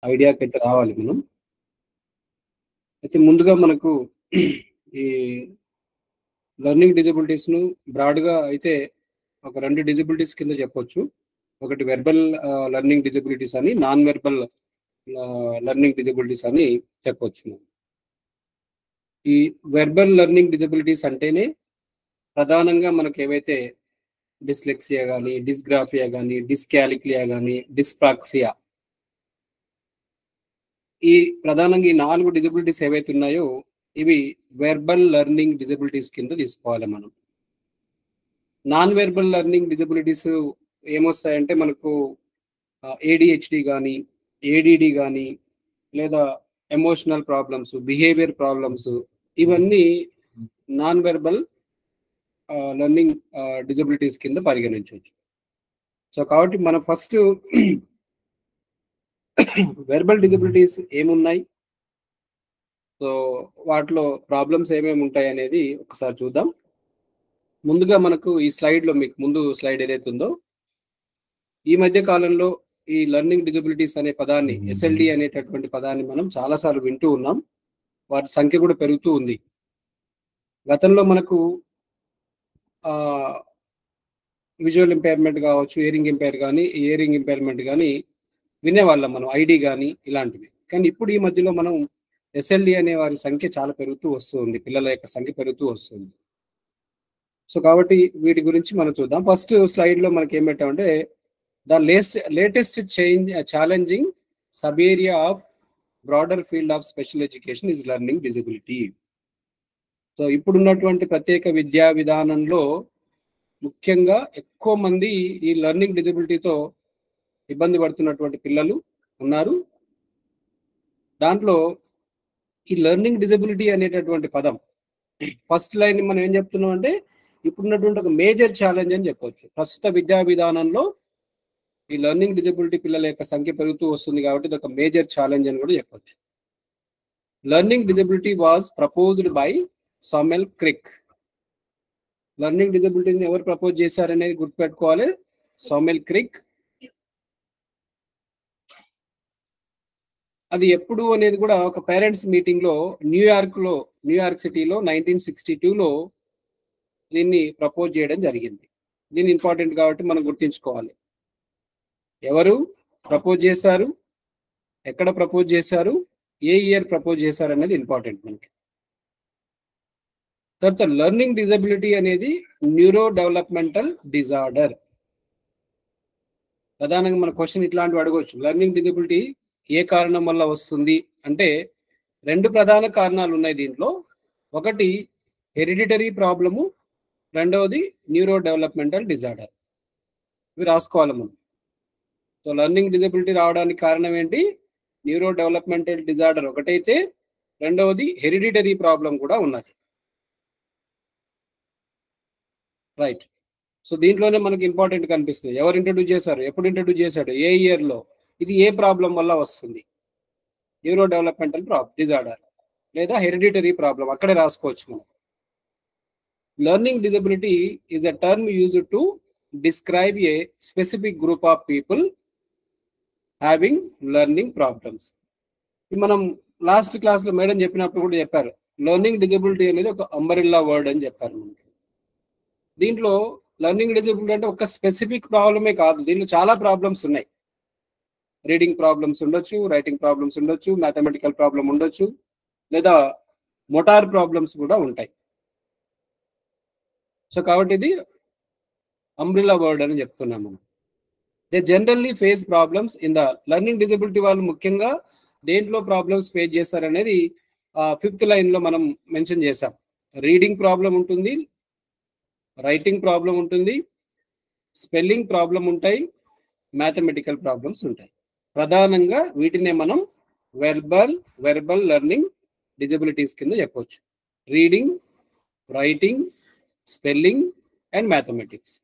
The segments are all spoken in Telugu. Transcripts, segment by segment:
ఐడియాకైతే రావాలి మనం. అయితే ముందుగా మనకు ఈ లెర్నింగ్ డిజబిలిటీస్‌ను బ్రాడ్‌గా అయితే ఒక 2 డిజబిలిటీస్ కింద చెప్పొచ్చు. ఒకటి వెర్బల్ లెర్నింగ్ డిజబిలిటీస్ అని, నాన్ వెర్బల్ లెర్నింగ్ డిజబిలిటీస్ అని చెప్పొచ్చు. ఈ వెర్బల్ లెర్నింగ్ డిజబిలిటీస్ అంటేనే ప్రధానంగా మనకేవైతే డిస్లెక్సియా గానీ, డిస్గ్రాఫియా గానీ, డిస్కాలిక్లియా గానీ, డిస్ప్రాక్సియా ఈ ప్రధానంగా ఈ 4 డిజబిలిటీస్ ఏవైతే ఉన్నాయో ఇవి వెర్బల్ లెర్నింగ్ డిజబిలిటీస్ కింద తీసుకోవాలి మనం. నాన్ వెర్బల్ లెర్నింగ్ డిజబిలిటీస్ ఏమొస్తాయంటే మనకు ఏడిహెచ్డి కానీ, ఏడిడి కానీ, లేదా ఎమోషనల్ ప్రాబ్లమ్స్, బిహేవియర్ ప్రాబ్లమ్స్ ఇవన్నీ నాన్ వెర్బల్ లెర్నింగ్ డిజబిలిటీస్ కింద పరిగణించవచ్చు. సో కాబట్టి మనం ఫస్ట్ వెర్బల్ డిజబిలిటీస్ ఏమున్నాయి, సో వాటిలో ప్రాబ్లమ్స్ ఏమేమి ఉంటాయి అనేది ఒకసారి చూద్దాం. ముందుగా మనకు ఈ స్లైడ్లో మీకు ముందు స్లైడ్ ఏదైతే ఉందో ఈ మధ్య కాలంలో ఈ లెర్నింగ్ డిజబిలిటీస్ అనే పదాన్ని, ఎస్ఎల్డి అనేటటువంటి పదాన్ని మనం చాలాసార్లు వింటూ ఉన్నాం. వాటి సంఖ్య కూడా పెరుగుతూ ఉంది. గతంలో మనకు విజువల్ ఇంపైర్మెంట్ కావచ్చు, హియరింగ్ ఇంపైర్మెంట్ కానీ వినేవాళ్ళం మనం, ఐడి కానీ ఇలాంటివి. కానీ ఇప్పుడు ఈ మధ్యలో మనం ఎస్ఎల్డి అనే వారి సంఖ్య చాలా పెరుగుతూ వస్తుంది, పిల్లల యొక్క సంఖ్య పెరుగుతూ వస్తుంది. సో కాబట్టి వీటి గురించి మనం చూద్దాం. ఫస్ట్ స్లైడ్లో మనకి ఏం పెట్టామంటే the latest challenging sub area of broader field of special education is learning disability. So ఇప్పుడున్నటువంటి ప్రత్యేక విద్యా విధానంలో ముఖ్యంగా ఎక్కువ మంది ఈ లెర్నింగ్ డిజబిలిటీతో ఇబ్బంది పడుతున్నటువంటి పిల్లలు ఉన్నారు. దాంట్లో ఈ లెర్నింగ్ డిజబిలిటీ అనేటటువంటి పదం ఫస్ట్ లైన్ మనం ఏం చెప్తున్నాం అంటే ఇప్పుడున్నటువంటి ఒక మేజర్ ఛాలెంజ్ అని చెప్పొచ్చు. ప్రస్తుత విద్యా విధానంలో ఈ లెర్నింగ్ డిజబిలిటీ పిల్లల యొక్క సంఖ్య పెరుగుతూ వస్తుంది కాబట్టి ఇది ఒక మేజర్ ఛాలెంజ్ అని కూడా చెప్పొచ్చు. Learning disability was proposed by Samuel Crick. Learning డిజబిలిటీని ఎవరు ప్రపోజ్ చేశారనేది గుర్తుపెట్టుకోవాలి, సామ్యుయల్ క్రిక్. అది ఎప్పుడు అనేది కూడా ఒక పేరెంట్స్ మీటింగ్లో న్యూయార్క్ సిటీలో 1962లో దీన్ని ప్రపోజ్ చేయడం జరిగింది. దీన్ని ఇంపార్టెంట్ కాబట్టి మనం గుర్తుంచుకోవాలి. ఎవరు ప్రపోజ్ చేశారు, ఎక్కడ ప్రపోజ్ చేశారు, ఏ ఇయర్ ప్రపోజ్ చేశారు అనేది ఇంపార్టెంట్ మనకి. తర్వాత లెర్నింగ్ డిజబిలిటీ అనేది న్యూరో డెవలప్మెంటల్ డిజార్డర్. ప్రధానంగా మన క్వశ్చన్ ఇట్లాంటివి అడగవచ్చు. లెర్నింగ్ డిజబిలిటీ ఏ కారణం వల్ల వస్తుంది అంటే 2 ప్రధాన కారణాలు ఉన్నాయి దీంట్లో. ఒకటి హెరిడిటరీ ప్రాబ్లము, రెండవది న్యూరో డెవలప్మెంటల్ డిజార్డర్. ఇవి రాసుకోవాలి మనం. సో లెర్నింగ్ డిజబిలిటీ రావడానికి కారణం ఏంటి? న్యూరో డెవలప్మెంటల్ డిజార్డర్ ఒకటైతే రెండవది హెరిడిటరీ ప్రాబ్లం కూడా ఉన్నది. రైట్. సో దీంట్లోనే మనకి ఇంపార్టెంట్ కనిపిస్తుంది. ఎవరు ఇంట్రడ్యూస్ చేశారు, ఎప్పుడు ఇంట్రడ్యూస్ చేశాడు, ఏ ఇయర్లో, ఇది ఏ ప్రాబ్లం వల్ల వస్తుంది. న్యూరో డెవలప్మెంటల్ డిజార్డర్ లేదా హెరిడిటరీ ప్రాబ్లం అక్కడే రాసుకోవచ్చు మనం. Learning disability is a term used to describe a specific group of people having learning problems. మనం లాస్ట్ క్లాస్లో మేడం చెప్పినప్పుడు కూడా చెప్పారు, లెర్నింగ్ డిజబిలిటీ అనేది ఒక అంబరిల్లా వర్డ్ అని చెప్పారు మనకి. దీంట్లో లెర్నింగ్ డిజబిలిటీ అంటే ఒక స్పెసిఫిక్ ప్రాబ్లమే కాదు, దీంట్లో చాలా ప్రాబ్లమ్స్ ఉన్నాయి. రీడింగ్ ప్రాబ్లమ్స్ ఉండొచ్చు, రైటింగ్ ప్రాబ్లమ్స్ ఉండొచ్చు, మ్యాథమెటికల్ ప్రాబ్లం ఉండొచ్చు, లేదా మోటార్ ప్రాబ్లమ్స్ కూడా ఉంటాయి. సో కాబట్టి ఇది అంబ్రిల్లా వర్డ్ అని చెప్తున్నాం మనం. They generally face problems in the learning disability. వాళ్ళు ముఖ్యంగా దేంట్లో ప్రాబ్లమ్స్ ఫేస్ చేస్తారనేది 5th లైన్లో మనం మెన్షన్ చేసాం. రీడింగ్ ప్రాబ్లం ఉంటుంది, రైటింగ్ ప్రాబ్లం ఉంటుంది, స్పెల్లింగ్ ప్రాబ్లం ఉంటాయి, మ్యాథమెటికల్ ప్రాబ్లమ్స్ ఉంటాయి. ప్రధానంగా వీటినే మనం వెర్బల్ లెర్నింగ్ డిజబిలిటీస్ కింద చెప్పొచ్చు. Reading, writing, spelling and mathematics.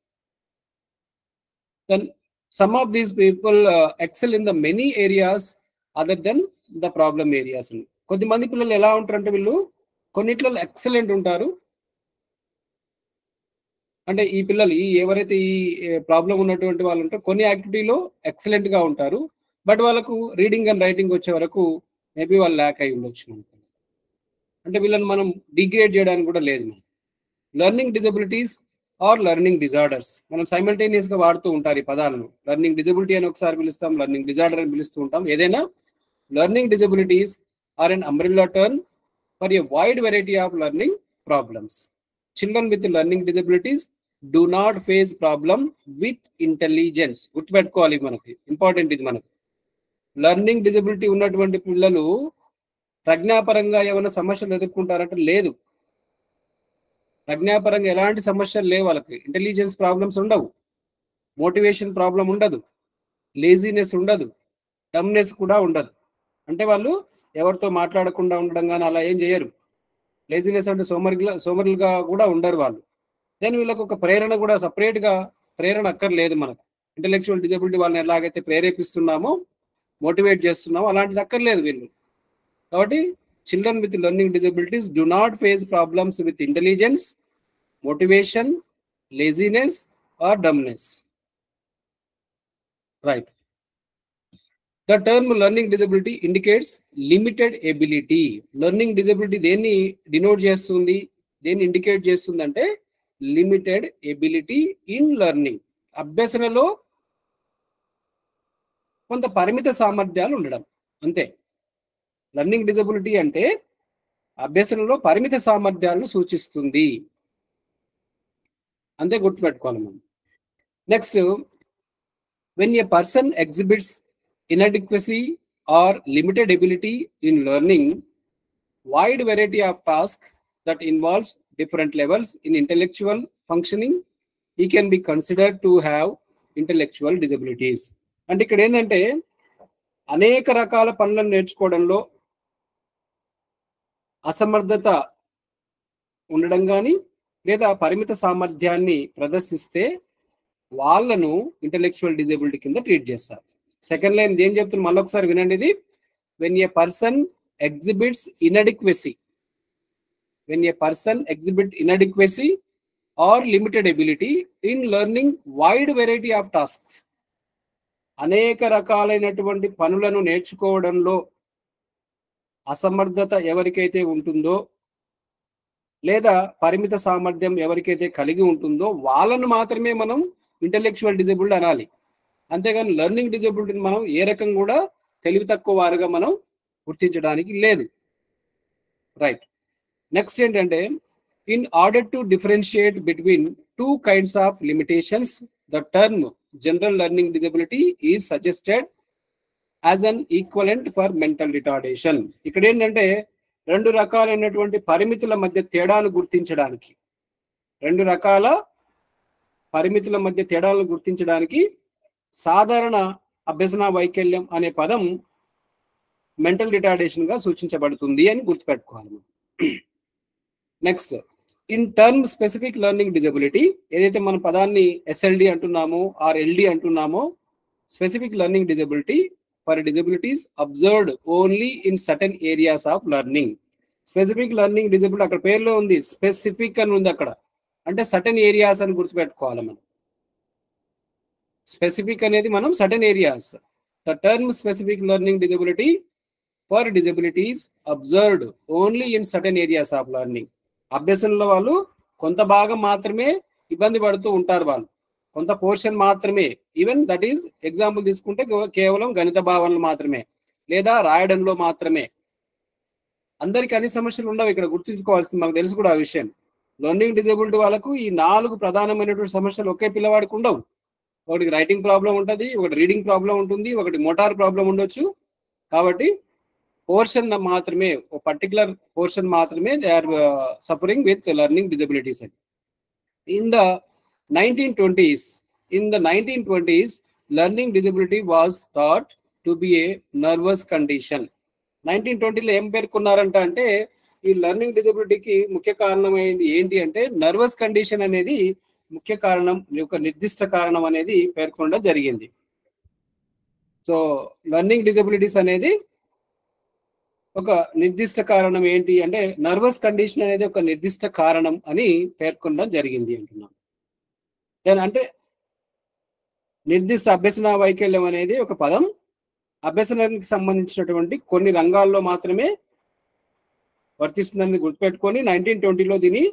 Then some of these people excel in the many areas other than the problem areas. కొద్దిమంది పిల్లలు ఎలా ఉంటారంటే వీళ్ళు కొన్నిట్లో ఎక్సలెంట్ ఉంటారు. అంటే ఈ పిల్లలు ఎవరైతే ఈ ప్రాబ్లం ఉన్నటువంటి వాళ్ళు ఉంటారో కొన్ని యాక్టివిటీలో ఎక్సలెంట్గా ఉంటారు, బట్ వాళ్ళకు రీడింగ్ అండ్ రైటింగ్ వచ్చే వరకు మేబీ వాళ్ళు ల్యాక్ అయి ఉండొచ్చు. అంటే వీళ్ళని మనం డిగ్రేడ్ చేయడానికి కూడా లేదు. Learning disabilities or learning disorders మనం సైమల్టేనియస్ గా వాడుతూ ఉంటారు ఈ పదాలను. లెర్నింగ్ డిజబిలిటీ అని ఒకసారి పిలుస్తాం, లెర్నింగ్ డిజార్డర్ అని పిలుస్తూ ఉంటాం. ఏదైనా learning disabilities are an umbrella term for a wide variety of learning problems. Children with learning disabilities do not face problem with intelligence. గుర్తుపెట్టుకోవాలి, మనకి ఇంపార్టెంట్ ఇది. మనకు లెర్నింగ్ డిజబిలిటీ ఉన్నటువంటి పిల్లలు ప్రజ్ఞాపరంగా ఏమైనా సమస్యలు ఎదుర్కొంటారంటే లేదు. ప్రజ్ఞాపరంగా ఎలాంటి సమస్యలు లేవు వాళ్ళకి. ఇంటెలిజెన్స్ ప్రాబ్లమ్స్ ఉండవు, మోటివేషన్ ప్రాబ్లం ఉండదు, లేజీనెస్ ఉండదు, డమ్నెస్ కూడా ఉండదు. అంటే వాళ్ళు ఎవరితో మాట్లాడకుండా ఉండడం కానీ అలా ఏం చేయరు. లేజీనెస్ అంటే సోమరులుగా కూడా ఉండరు వాళ్ళు. దెన్ వీళ్ళకి ఒక ప్రేరణ కూడా సపరేట్గా ప్రేరణ అక్కర్లేదు మనకు. ఇంటెలెక్చువల్ డిజబిలిటీ వాళ్ళని ఎలాగైతే ప్రేరేపిస్తున్నామో, మోటివేట్ చేస్తున్నామో అలాంటిది అక్కర్లేదు వీళ్ళు. కాబట్టి children with learning disabilities do not face problems with intelligence, motivation, laziness or dumbness. Right. The term learning disability indicates limited ability. Learning disability దేన్ని డినోట్ చేస్తుంది, దేన్ని ఇండికేట్ చేస్తుంది అంటే లిమిటెడ్ ఎబిలిటీ ఇన్ లెర్నింగ్. అభ్యసనలో కొంత పరిమిత సామర్థ్యాలు ఉండడం అంతే. లెర్నింగ్ డిజబిలిటీ అంటే అభ్యసనలో పరిమిత సామర్థ్యాలను సూచిస్తుంది అంతే, గుర్తుపెట్టుకోవాలి మనం. Next, when a person exhibits inadequacy or limited ability in learning wide variety of tasks that involves different levels in intellectual functioning, he can be considered to have intellectual disabilities. అంటే ఇక్కడ ఏంటంటే అనేక రకాల పనులను నేర్చుకోవడంలో అసమర్థత ఉండడం కానీ లేదా పరిమిత సామర్థ్యాన్ని ప్రదర్శిస్తే వాళ్ళను ఇంటెలెక్చువల్ డిజబిలిటీ కింద ట్రీట్ చేస్తారు. సెకండ్ లైన్ ఏం చెప్తున్నా మళ్ళీ ఒకసారి వినండి. ఇది when a person exhibits inadequacy, when a person exhibit inadequacy or limited ability in learning wide variety of tasks, అనేక రకాలైనటువంటి పనులను నేర్చుకోవడంలో అసమర్థత ఎవరికైతే ఉంటుందో లేదా పరిమిత సామర్థ్యం ఎవరికైతే కలిగి ఉంటుందో వాళ్ళను మాత్రమే మనం ఇంటెలెక్చువల్ డిజబిలిటీ అనాలి. అంతేగాని లెర్నింగ్ డిజబిలిటీని మనం ఏ రకం కూడా తెలివి తక్కువ వారుగా మనం గుర్తించడానికి లేదు. రైట్. నెక్స్ట్ ఏంటంటే, in order to differentiate between two kinds of limitations the term general learning disability is suggested as an equivalent for mental retardation. ఇక్కడ ఏంటంటే రెండు రకాలైనటువంటి పరిమితుల మధ్య తేడాను గుర్తించడానికి, రెండు రకాల పరిమితుల మధ్య తేడాలను గుర్తించడానికి సాధారణ అభ్యసన వైకల్యం అనే పదం మెంటల్ రిటార్డేషన్ గా సూచించబడుతుంది అని గుర్తుపెట్టుకోవాలి. Next, in term specific learning disability, ఏదైతే మన పదాన్ని ఎస్ఎల్డి అంటున్నామో ఆర్ ఎల్డి అంటున్నామో, specific learning disability for disabilities observed only in certain areas of learning. Specific learning disability అక్కడ పేరులో ఉంది, స్పెసిఫిక్ అని ఉంది అక్కడ, అంటే సర్టెన్ ఏరియాస్ అని గుర్తుపెట్టుకోవాలి మనం. స్పెసిఫిక్ అనేది మనం certain areas. The term specific learning disability for disabilities observed only in certain areas of learning. అభ్యసనలో వాళ్ళు కొంత భాగం మాత్రమే ఇబ్బంది పడుతూ ఉంటారు, వాళ్ళు కొంత పోర్షన్ మాత్రమే. ఈవెన్ దట్ ఈస్ ఎగ్జాంపుల్ తీసుకుంటే కేవలం గణిత భావనలు మాత్రమే లేదా రాయడంలో మాత్రమే. అందరికి అన్ని సమస్యలు ఉండవు, ఇక్కడ గుర్తుంచుకోవాల్సింది, మనకు తెలుసు కూడా ఆ విషయం. లెర్నింగ్ డిజబిలిటీ వాళ్ళకు ఈ 4 ప్రధానమైనటువంటి సమస్యలు ఒకే పిల్లవాడికి ఉండవు. ఒకటికి రైటింగ్ ప్రాబ్లం ఉంటుంది, ఒకటి రీడింగ్ ప్రాబ్లం ఉంటుంది, ఒకటి మోటార్ ప్రాబ్లం ఉండొచ్చు. కాబట్టి పోర్షన్ మాత్రమే, ఒక పర్టికులర్ పోర్షన్ మాత్రమే they are suffering with learning disabilities. In the 1920s learning disability was thought to be a nervous condition. 1920లో ఏం పేర్కొన్నారంట అంటే ఈ లెర్నింగ్ డిజబిలిటీకి ముఖ్య కారణమైంది ఏంటి అంటే నర్వస్ కండిషన్ అనేది ముఖ్య కారణం, ఒక నిర్దిష్ట కారణం అనేది పేర్కొనడం జరిగింది. సో లెర్నింగ్ డిజబిలిటీస్ అనేది ఒక నిర్దిష్ట కారణం ఏంటి అంటే నర్వస్ కండిషన్ అనేది ఒక నిర్దిష్ట కారణం అని పేర్కొనడం జరిగింది అంటున్నాం. అంటే నిర్దిష్ట అభ్యసన వైకల్యం అనేది ఒక పదం, అభ్యసనానికి సంబంధించినటువంటి కొన్ని రంగాల్లో మాత్రమే వర్తిస్తుందని గుర్తుపెట్టుకొని 1920లో దీన్ని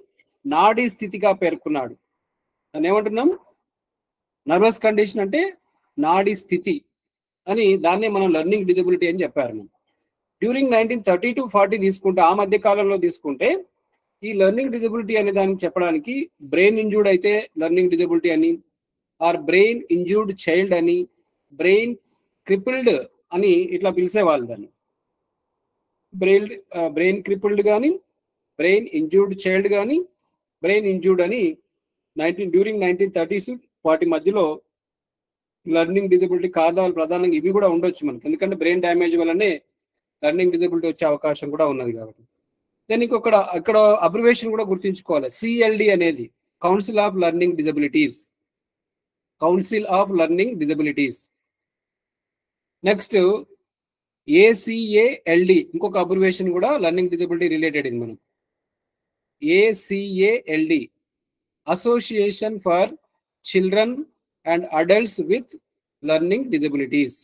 నాడీ స్థితిగా పేర్కొన్నాడు. దాన్ని ఏమంటున్నాం? నర్వస్ కండిషన్ అంటే నాడీ స్థితి అని, దాన్నే మనం లెర్నింగ్ డిజబిలిటీ అని చెప్పారు. డ్యూరింగ్ 1930 to 40 తీసుకుంటే, ఆ మధ్య కాలంలో తీసుకుంటే, ఈ లెర్నింగ్ డిజబిలిటీ అనే దానికి చెప్పడానికి బ్రెయిన్ ఇంజూర్డ్ అయితే లెర్నింగ్ డిజబిలిటీ అని, ఆర్ బ్రెయిన్ ఇంజూర్డ్ చైల్డ్ అని, బ్రెయిన్ క్రిపుల్డ్ అని ఇట్లా పిలిచేవాళ్ళు దాన్ని. బ్రెయిన్ క్రిపుల్డ్ కానీ, బ్రెయిన్ ఇంజూర్డ్ చైల్డ్ కానీ, బ్రెయిన్ ఇంజూర్డ్ అని డ్యూరింగ్ 1930s 40 మధ్యలో లెర్నింగ్ డిజబిలిటీ కారణాలు ప్రధానంగా ఇవి కూడా ఉండొచ్చు మనకి, ఎందుకంటే బ్రెయిన్ డ్యామేజ్ వల్లనే లెర్నింగ్ డిజబిలిటీ వచ్చే అవకాశం కూడా ఉన్నది కాబట్టి. దెన్ ఇక్కడ అబ్రివేషన్ కూడా గుర్తుంచుకోవాలి. సిఎల్డి అనేది council of learning disabilities. Council of learning disabilities. Next ACALD, ఇంకొక అబ్రివేషన్ కూడా లెర్నింగ్ డిజబిలిటీ రిలేటెడ్ ఇది మనం. ACALD, association for children and adults with learning disabilities.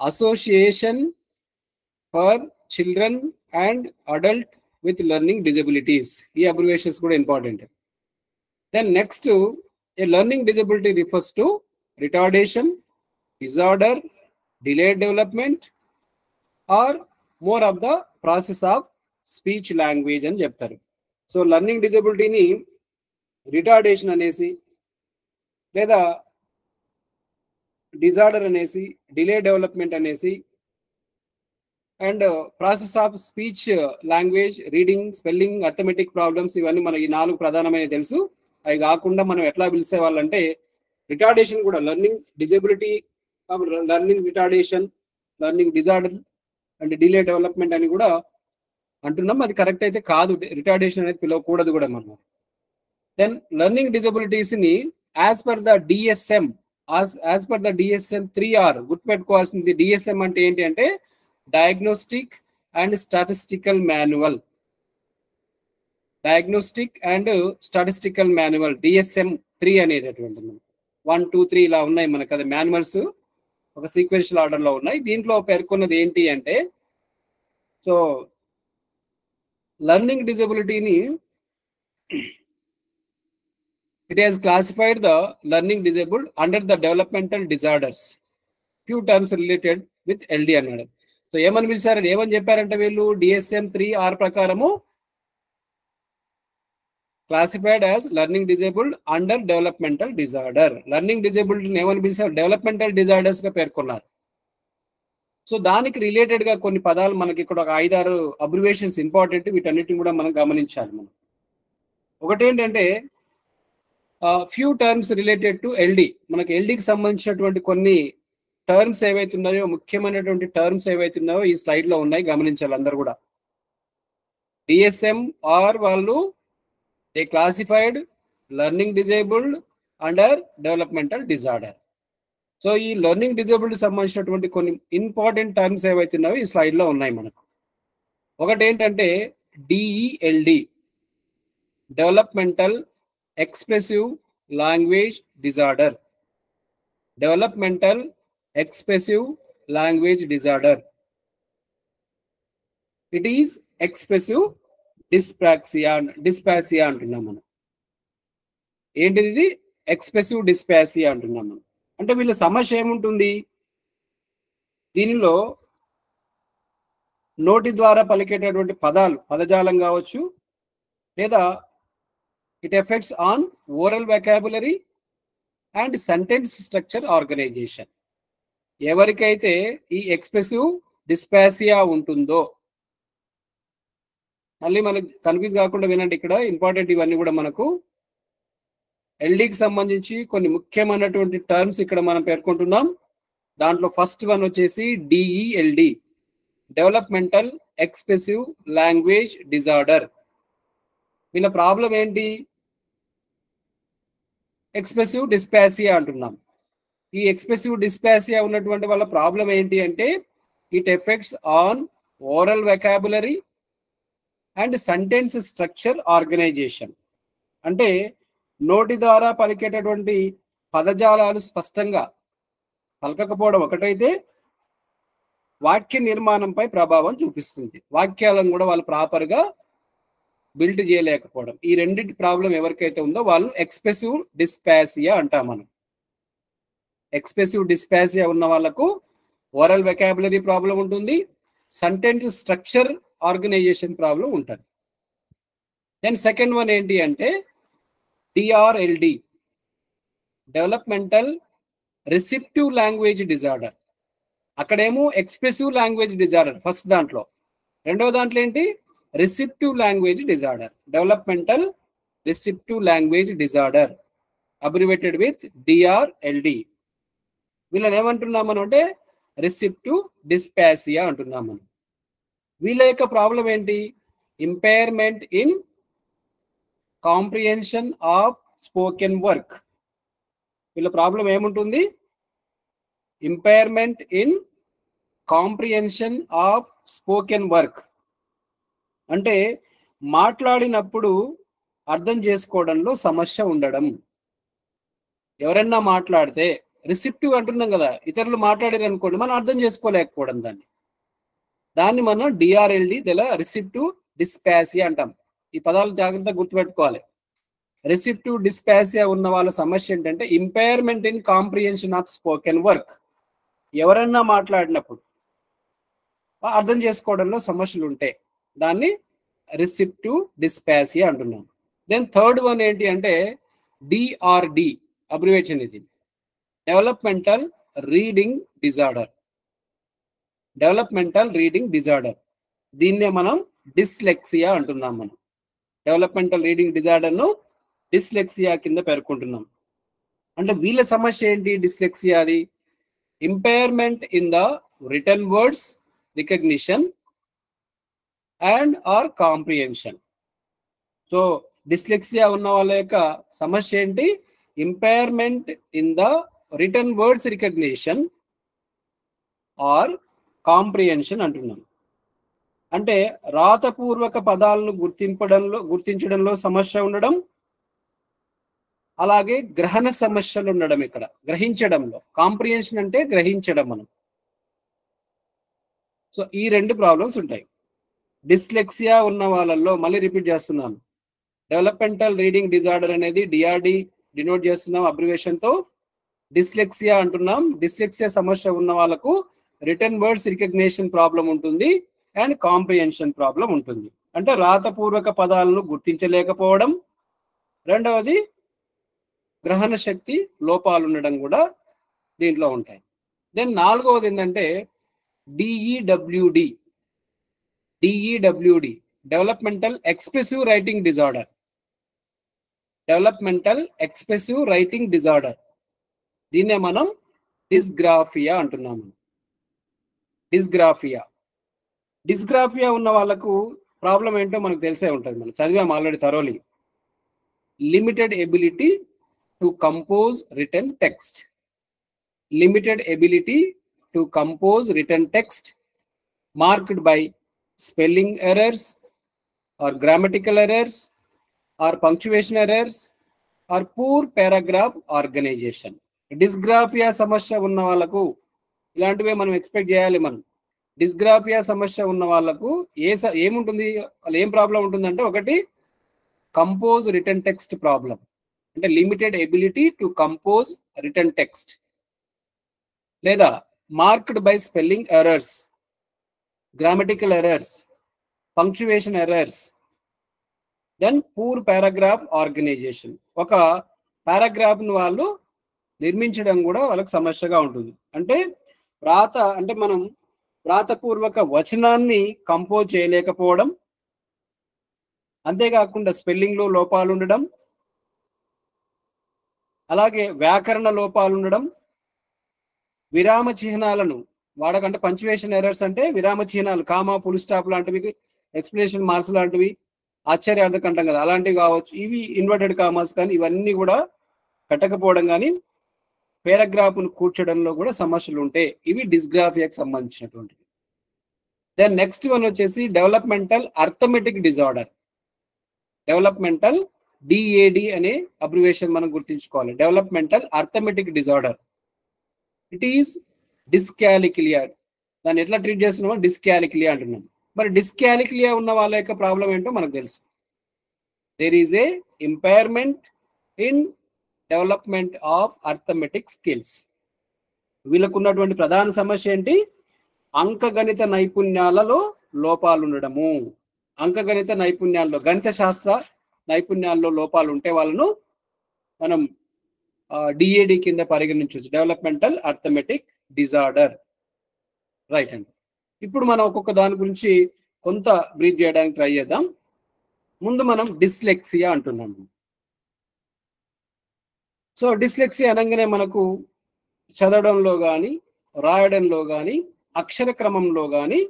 Association for children and adult with learning disabilities. ఈ అబ్రివేషన్స్ కూడా important. Then next, a learning disability refers to retardation, disorder, delayed development or more of the process of speech language అని చెప్తారు. సో లెర్నింగ్ డిజబిలిటీని రిటార్డేషన్ అనేసి, లేదా డిజార్డర్ అనేసి, డిలే డెవలప్మెంట్ అనేసి, and process of speech language, reading, spelling, arithmetic problems, ఇవన్నీ మనకి 4 ప్రధానమైన తెలుసు. అవి కాకుండా మనం ఎట్లా పిలిచేవాళ్ళంటే, రిటార్డేషన్ కూడా learning disability, learning retardation, learning disorder and delay development అని కూడా అంటున్నాం. అది కరెక్ట్ అయితే కాదు, రిటార్డేషన్ అనేది పిలవకూడదు కూడా మనం. దెన్ లెర్నింగ్ డిజబిలిటీస్ ని as per the DSM, as per the DSM 3R గుర్తుపెట్టుకోవాల్సింది. డిఎస్ఎం అంటే ఏంటి అంటే diagnostic and statistical manual. Diagnostic and statistical manual, DSM 3 అనేది అటువంటి 1, 2, 3 ఇలా ఉన్నాయి మనకు. అది మాన్యువల్స్ ఒక సీక్వెన్షియల్ ఆర్డర్ లో ఉన్నాయి. దీంట్లో పేర్కొన్నది ఏంటి అంటే, సో లెర్నింగ్ డిజబిలిటీని it has classified the learning disabled under the developmental disorders, few terms related with LD అన్నాడు. సో ఏమని పిలిచారు, ఏమని చెప్పారంటే వీళ్ళు డిఎస్ఎం 3R ప్రకారము classified as learning disabled under developmental disorder. Learning disabled ఏమని పిలిచారు, డెవలప్మెంటల్ డిజార్డర్స్ గా పేర్కొన్నారు. సో దానికి రిలేటెడ్ గా కొన్ని పదాలు మనకి ఇక్కడ ఒక 5-6 అబ్రివేషన్స్ ఇంపార్టెంట్. వీటన్నిటిని కూడా మనం గమనించాలి. మనం ఒకటి ఏంటంటే few terms related to LD. మనకి ఎల్డికి సంబంధించినటువంటి కొన్ని టర్మ్స్ ఏవైతే ఉన్నాయో, ముఖ్యమైనటువంటి టర్మ్స్ ఏవైతే ఉన్నాయో ఈ స్లైడ్ లో ఉన్నాయి, గమనించాలి అందరు కూడా. DSM-R వాళ్ళు they classified learning disabled under developmental disorder. So ఈ లెర్నింగ్ డిజేబుల్డ్ సంబంధించినటువంటి కొన్ని ఇంపార్టెంట్ టర్మ్స్ ఏవైతే ఉన్నాయో ఈ స్లైడ్ లో ఉన్నాయి మనకు. ఒకటి ఏంటంటే DELD, developmental expressive language disorder. Developmental expressive language disorder. It is expressive dysphasia అంటున్నాం మనం. ఏంటిది ఇది? ఎక్స్ప్రెసివ్ డిస్పాసియా అంటున్నాం మనం. అంటే వీళ్ళ సమస్య ఏముంటుంది, దీనిలో నోటి ద్వారా పలికేటటువంటి పదాలు, పదజాలం కావచ్చు, లేదా it effects on oral vocabulary and sentence structure organisation. ఎవరికైతే ఈ ఎక్స్ప్రెసివ్ డిస్పాసియా ఉంటుందో, మళ్ళీ మనకు కన్ఫ్యూజ్ కాకుండా వినండి, ఇక్కడ ఇంపార్టెంట్ ఇవన్నీ కూడా మనకు ఎల్డీకి సంబంధించి కొన్ని ముఖ్యమైనటువంటి టర్మ్స్ ఇక్కడ మనం పేర్కొంటున్నాం. దాంట్లో ఫస్ట్ వన్ వచ్చేసి DELD, developmental expressive language disorder. వీళ్ళ ప్రాబ్లం ఏంటి? ఎక్స్ప్రెసివ్ డిస్పాసియా అంటున్నాం. ఈ ఎక్స్ప్రెసివ్ డిస్పాసియా ఉన్నటువంటి వాళ్ళ ప్రాబ్లం ఏంటి అంటే it effects on oral vocabulary and sentence structure organisation. అంటే నోటి ద్వారా పలికేటటువంటి పదజాలాలు స్పష్టంగా పలకకపోవడం ఒకటైతే, వాక్య నిర్మాణంపై ప్రభావం చూపిస్తుంది. వాక్యాలను కూడా వాళ్ళు ప్రాపర్గా బిల్డ్ చేయలేకపోవడం. ఈ రెండింటి ప్రాబ్లం ఎవరికైతే ఉందో వాళ్ళు ఎక్స్ప్రెసివ్ డిస్పాసియా అంటాం మనం. ఎక్స్ప్రెసివ్ డిస్పాసియా ఉన్న వాళ్ళకు ఓరల్ వెకాబులరీ ప్రాబ్లం ఉంటుంది, సెంటెన్స్ స్ట్రక్చర్ ఆర్గనైజేషన్ ప్రాబ్లం ఉంటుంది. దెన్ సెకండ్ వన్ ఏంటి అంటే DRLD, developmental receptive language disorder. అక్కడేమో ఎక్స్ప్రెసివ్ లాంగ్వేజ్ డిజార్డర్ ఫస్ట్ దాంట్లో, రెండో దాంట్లో ఏంటి receptive language disorder, developmental receptive language disorder abbreviated with DRLD. వీళ్ళని ఏమంటున్నాం మనం అంటే రిసెప్టివ్ డిస్పాసియా అంటున్నాం మనం. వీళ్ళ యొక్క ప్రాబ్లం ఏంటి, impairment in comprehension of spoken work. వీళ్ళ ప్రాబ్లం ఏముంటుంది, impairment in comprehension of spoken work, అంటే మాట్లాడినప్పుడు అర్థం చేసుకోవడంలో సమస్య ఉండడం. ఎవరన్నా మాట్లాడితే రిసెప్టివ్ అంటున్నాం కదా, ఇతరులు మాట్లాడారు అనుకోండి మనం అర్థం చేసుకోలేకపోవడం, దాన్ని మనం డిఆర్ఎల్డి తెల రిసెప్టివ్ డిస్పాసియా అంటాం. ఈ పదాలు జాగ్రత్తగా గుర్తుపెట్టుకోవాలి. రిసెప్టివ్ డిస్పాసియా ఉన్న వాళ్ళ సమస్య ఏంటంటే impairment in comprehension of spoken work, ఎవరన్నా మాట్లాడినప్పుడు అర్థం చేసుకోవడంలో సమస్యలు ఉంటాయి, దాన్ని రిసెప్టివ్ డిస్పాసియా అంటున్నాం. దెన్ థర్డ్ వన్ ఏంటి అంటే డిఆర్డి, అబ్రివేషన్ ఇది, developmental reading disorder. Developmental reading disorder, దీన్నే మనం డిస్లెక్సియా అంటున్నాం. మనం డెవలప్మెంటల్ రీడింగ్ డిజార్డర్ను డిస్లెక్సియా కింద పేర్కొంటున్నాం. అంటే వీళ్ళ సమస్య ఏంటి డిస్లెక్సియాది, impairment in the written words recognition and or comprehension. So dyslexia ఉన్న వాళ్ళ యొక్క సమస్య ఏంటి, impairment in the written words recognition or comprehension అంటున్నాం. అంటే రాతపూర్వక పదాలను గుర్తించడంలో సమస్య ఉండడం, అలాగే గ్రహణ సమస్యలు ఉండడం. ఇక్కడ గ్రహించడంలో, కాంప్రిహెన్షన్ అంటే గ్రహించడం మనం. సో ఈ రెండు ప్రాబ్లమ్స్ ఉంటాయి. డిస్లెక్సియా ఉన్న వాళ్ళల్లో మళ్ళీ రిపీట్ చేస్తున్నాను, డెవలప్మెంటల్ రీడింగ్ డిజార్డర్ అనేది డిఆర్డి డినోట్ చేస్తున్నాం అబ్రివేషన్తో, డిస్లెక్సియా అంటున్నాం. డిస్లెక్సియా సమస్య ఉన్న వాళ్ళకు రిటర్న్ వర్డ్స్ రికగ్నిషన్ ప్రాబ్లం ఉంటుంది అండ్ కాంప్రిహెన్షన్ ప్రాబ్లం ఉంటుంది. అంటే రాతపూర్వక పదాలను గుర్తించలేకపోవడం, రెండవది గ్రహణ శక్తి లోపాలు ఉండడం కూడా దీంట్లో ఉంటాయి. దెన్ నాలుగవది ఏంటంటే DEWD, developmental expressive writing disorder. Developmental expressive writing disorder, దీన్నే మనం డిస్గ్రాఫియా అంటున్నాము. డిస్గ్రాఫియా ఉన్న వాళ్ళకు ప్రాబ్లం ఏంటో మనకు తెలిసే ఉంటుంది, మనం చదివాం already thoroughly. Limited ability to compose written text, limited ability to compose written text marked by spelling errors or grammatical errors or punctuation errors or poor paragraph organisation. Dysgraphia సమస్య ఉన్న వాళ్ళకు ఇలాంటివే మనం ఎక్స్పెక్ట్ చేయాలి. మనం డిస్గ్రాఫియా సమస్య ఉన్న వాళ్ళకు ఏముంటుంది, వాళ్ళు ఏం ప్రాబ్లం ఉంటుందంటే, ఒకటి కంపోజ్ రిటన్ టెక్స్ట్ ప్రాబ్లం, అంటే limited ability to compose written text, లేదా marked by spelling errors, grammatical errors, punctuation errors, then poor paragraph organisation. ఒక పారాగ్రాఫ్ను వాళ్ళు నిర్మించడం కూడా వాళ్ళకి సమస్యగా ఉంటుంది. అంటే మనం వ్రాతపూర్వక వచనాన్ని కంపోజ్ చేయలేకపోవడం, అంతేకాకుండా స్పెల్లింగ్లో లోపాలు ఉండడం, అలాగే వ్యాకరణ లోపాలు ఉండడం, విరామ చిహ్నాలను వాడకంటే పంక్చువేషన్ ఎర్రర్స్ అంటే విరామ చిహ్నాలు, కామా, ఫుల్ స్టాప్ లాంటివి, ఎక్స్ప్లెనేషన్ మార్క్స్ లాంటివి, ఆశ్చర్యార్థకంటాం కదా అలాంటివి కావచ్చు, ఇవి ఇన్వర్టెడ్ కామాస్ కానీ ఇవన్నీ కూడా పెట్టకపోవడం కానీ పారాగ్రాఫ్ను కూర్చడంలో కూడా సమస్యలు ఉంటాయి. ఇవి డిస్గ్రాఫియాకి సంబంధించినటువంటివి. దెన్ నెక్స్ట్ వన్ వచ్చేసి developmental arithmetic disorder. Developmental DAD అనే అబ్రివేషన్ మనం గుర్తుంచుకోవాలి. Developmental arithmetic disorder, it is dyscalculia. దాన్ని ఎట్లా ట్రీట్ చేస్తున్నామో డిస్కాలిక్లియా అంటున్నాం. మరి డిస్కాలిక్లియా ఉన్న వాళ్ళ యొక్క ప్రాబ్లం ఏంటో మనకు తెలుసు. There is a impairment in development of arithmetic skills. వీళ్ళకు ఉన్నటువంటి ప్రధాన సమస్య ఏంటి? అంకగణిత నైపుణ్యాలలో లోపాలు ఉండడము. అంకగణిత నైపుణ్యాల్లో, గణిత శాస్త్ర నైపుణ్యాల్లో లోపాలు ఉంటే వాళ్ళను మనం డిఏడి కింద పరిగణించవచ్చు, డెవలప్మెంటల్ అర్థమెటిక్ డిజార్డర్. రైట్ అండి. ఇప్పుడు మనం ఒక్కొక్క దాని గురించి కొంత బ్రీఫ్ చేయడానికి ట్రై చేద్దాం. ముందు మనం డిస్లెక్సియా అంటున్నాం. సో డిస్లెక్సియా అనగానే మనకు చదవడంలో కానీ, రాయడంలో కానీ, అక్షర క్రమంలో కానీ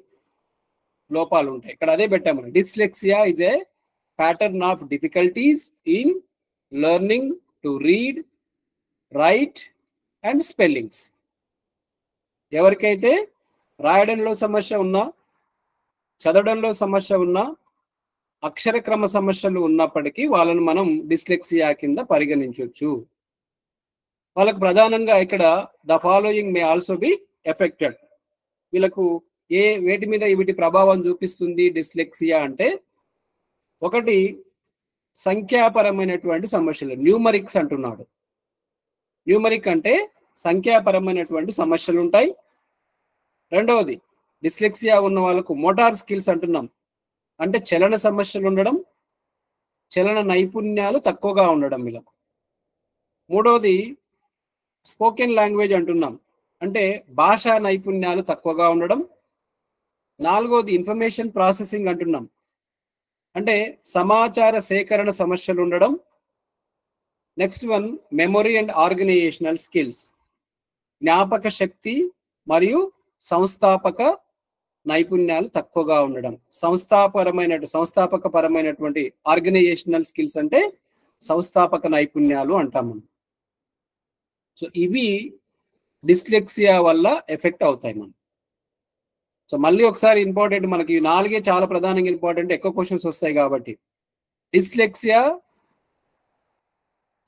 లోపాలు ఉంటాయి. ఇక్కడ అదే పెట్టాము. Dyslexia is a pattern of difficulties in learning to read, right and spellings. ఎవరికైతే రాయడంలో సమస్య ఉన్నా, చదవడంలో సమస్య ఉన్నా, అక్షర క్రమ సమస్యలు ఉన్నప్పటికీ వాళ్ళను మనం డిస్లెక్సియా కింద పరిగణించవచ్చు. వాళ్ళకు ప్రధానంగా ఇక్కడ the following may also be affected. వీళ్ళకు వేటి మీద వీటి ప్రభావం చూపిస్తుంది డిస్లెక్సియా అంటే? ఒకటి, సంఖ్యాపరమైనటువంటి సమస్యలు, న్యూమరిక్స్ అంటున్నాడు. న్యూమరిక్ అంటే సంఖ్యాపరమైనటువంటి సమస్యలు ఉంటాయి. రెండవది, డిస్లెక్సియా ఉన్న వాళ్ళకు మోటార్ స్కిల్స్ అంటున్నాం, అంటే చలన సమస్యలు ఉండడం, చలన నైపుణ్యాలు తక్కువగా ఉండడం వీళ్ళకు. మూడవది, స్పోకెన్ లాంగ్వేజ్ అంటున్నాం, అంటే భాషా నైపుణ్యాలు తక్కువగా ఉండడం. నాలుగవది, ఇన్ఫర్మేషన్ ప్రాసెసింగ్ అంటున్నాం, అంటే సమాచార సేకరణ సమస్యలు ఉండడం. Next one, memory and organisational skills, జ్ఞాపక శక్తి మరియు సంస్థాపక నైపుణ్యాలు తక్కువగా ఉండడం. సంస్థాపక పరమైనటువంటి ఆర్గనైజేషనల్ స్కిల్స్ అంటే సంస్థాపక నైపుణ్యాలు అంటాము. సో ఇవి డిస్లెక్సియా వల్ల ఎఫెక్ట్ అవుతాయి మనం. సో మళ్ళీ ఒకసారి ఇంపార్టెంట్, మనకి నాలుగే చాలా ప్రధానంగా ఇంపార్టెంట్, ఎక్కువ క్వశ్చన్స్ వస్తాయి కాబట్టి. డిస్లెక్సియా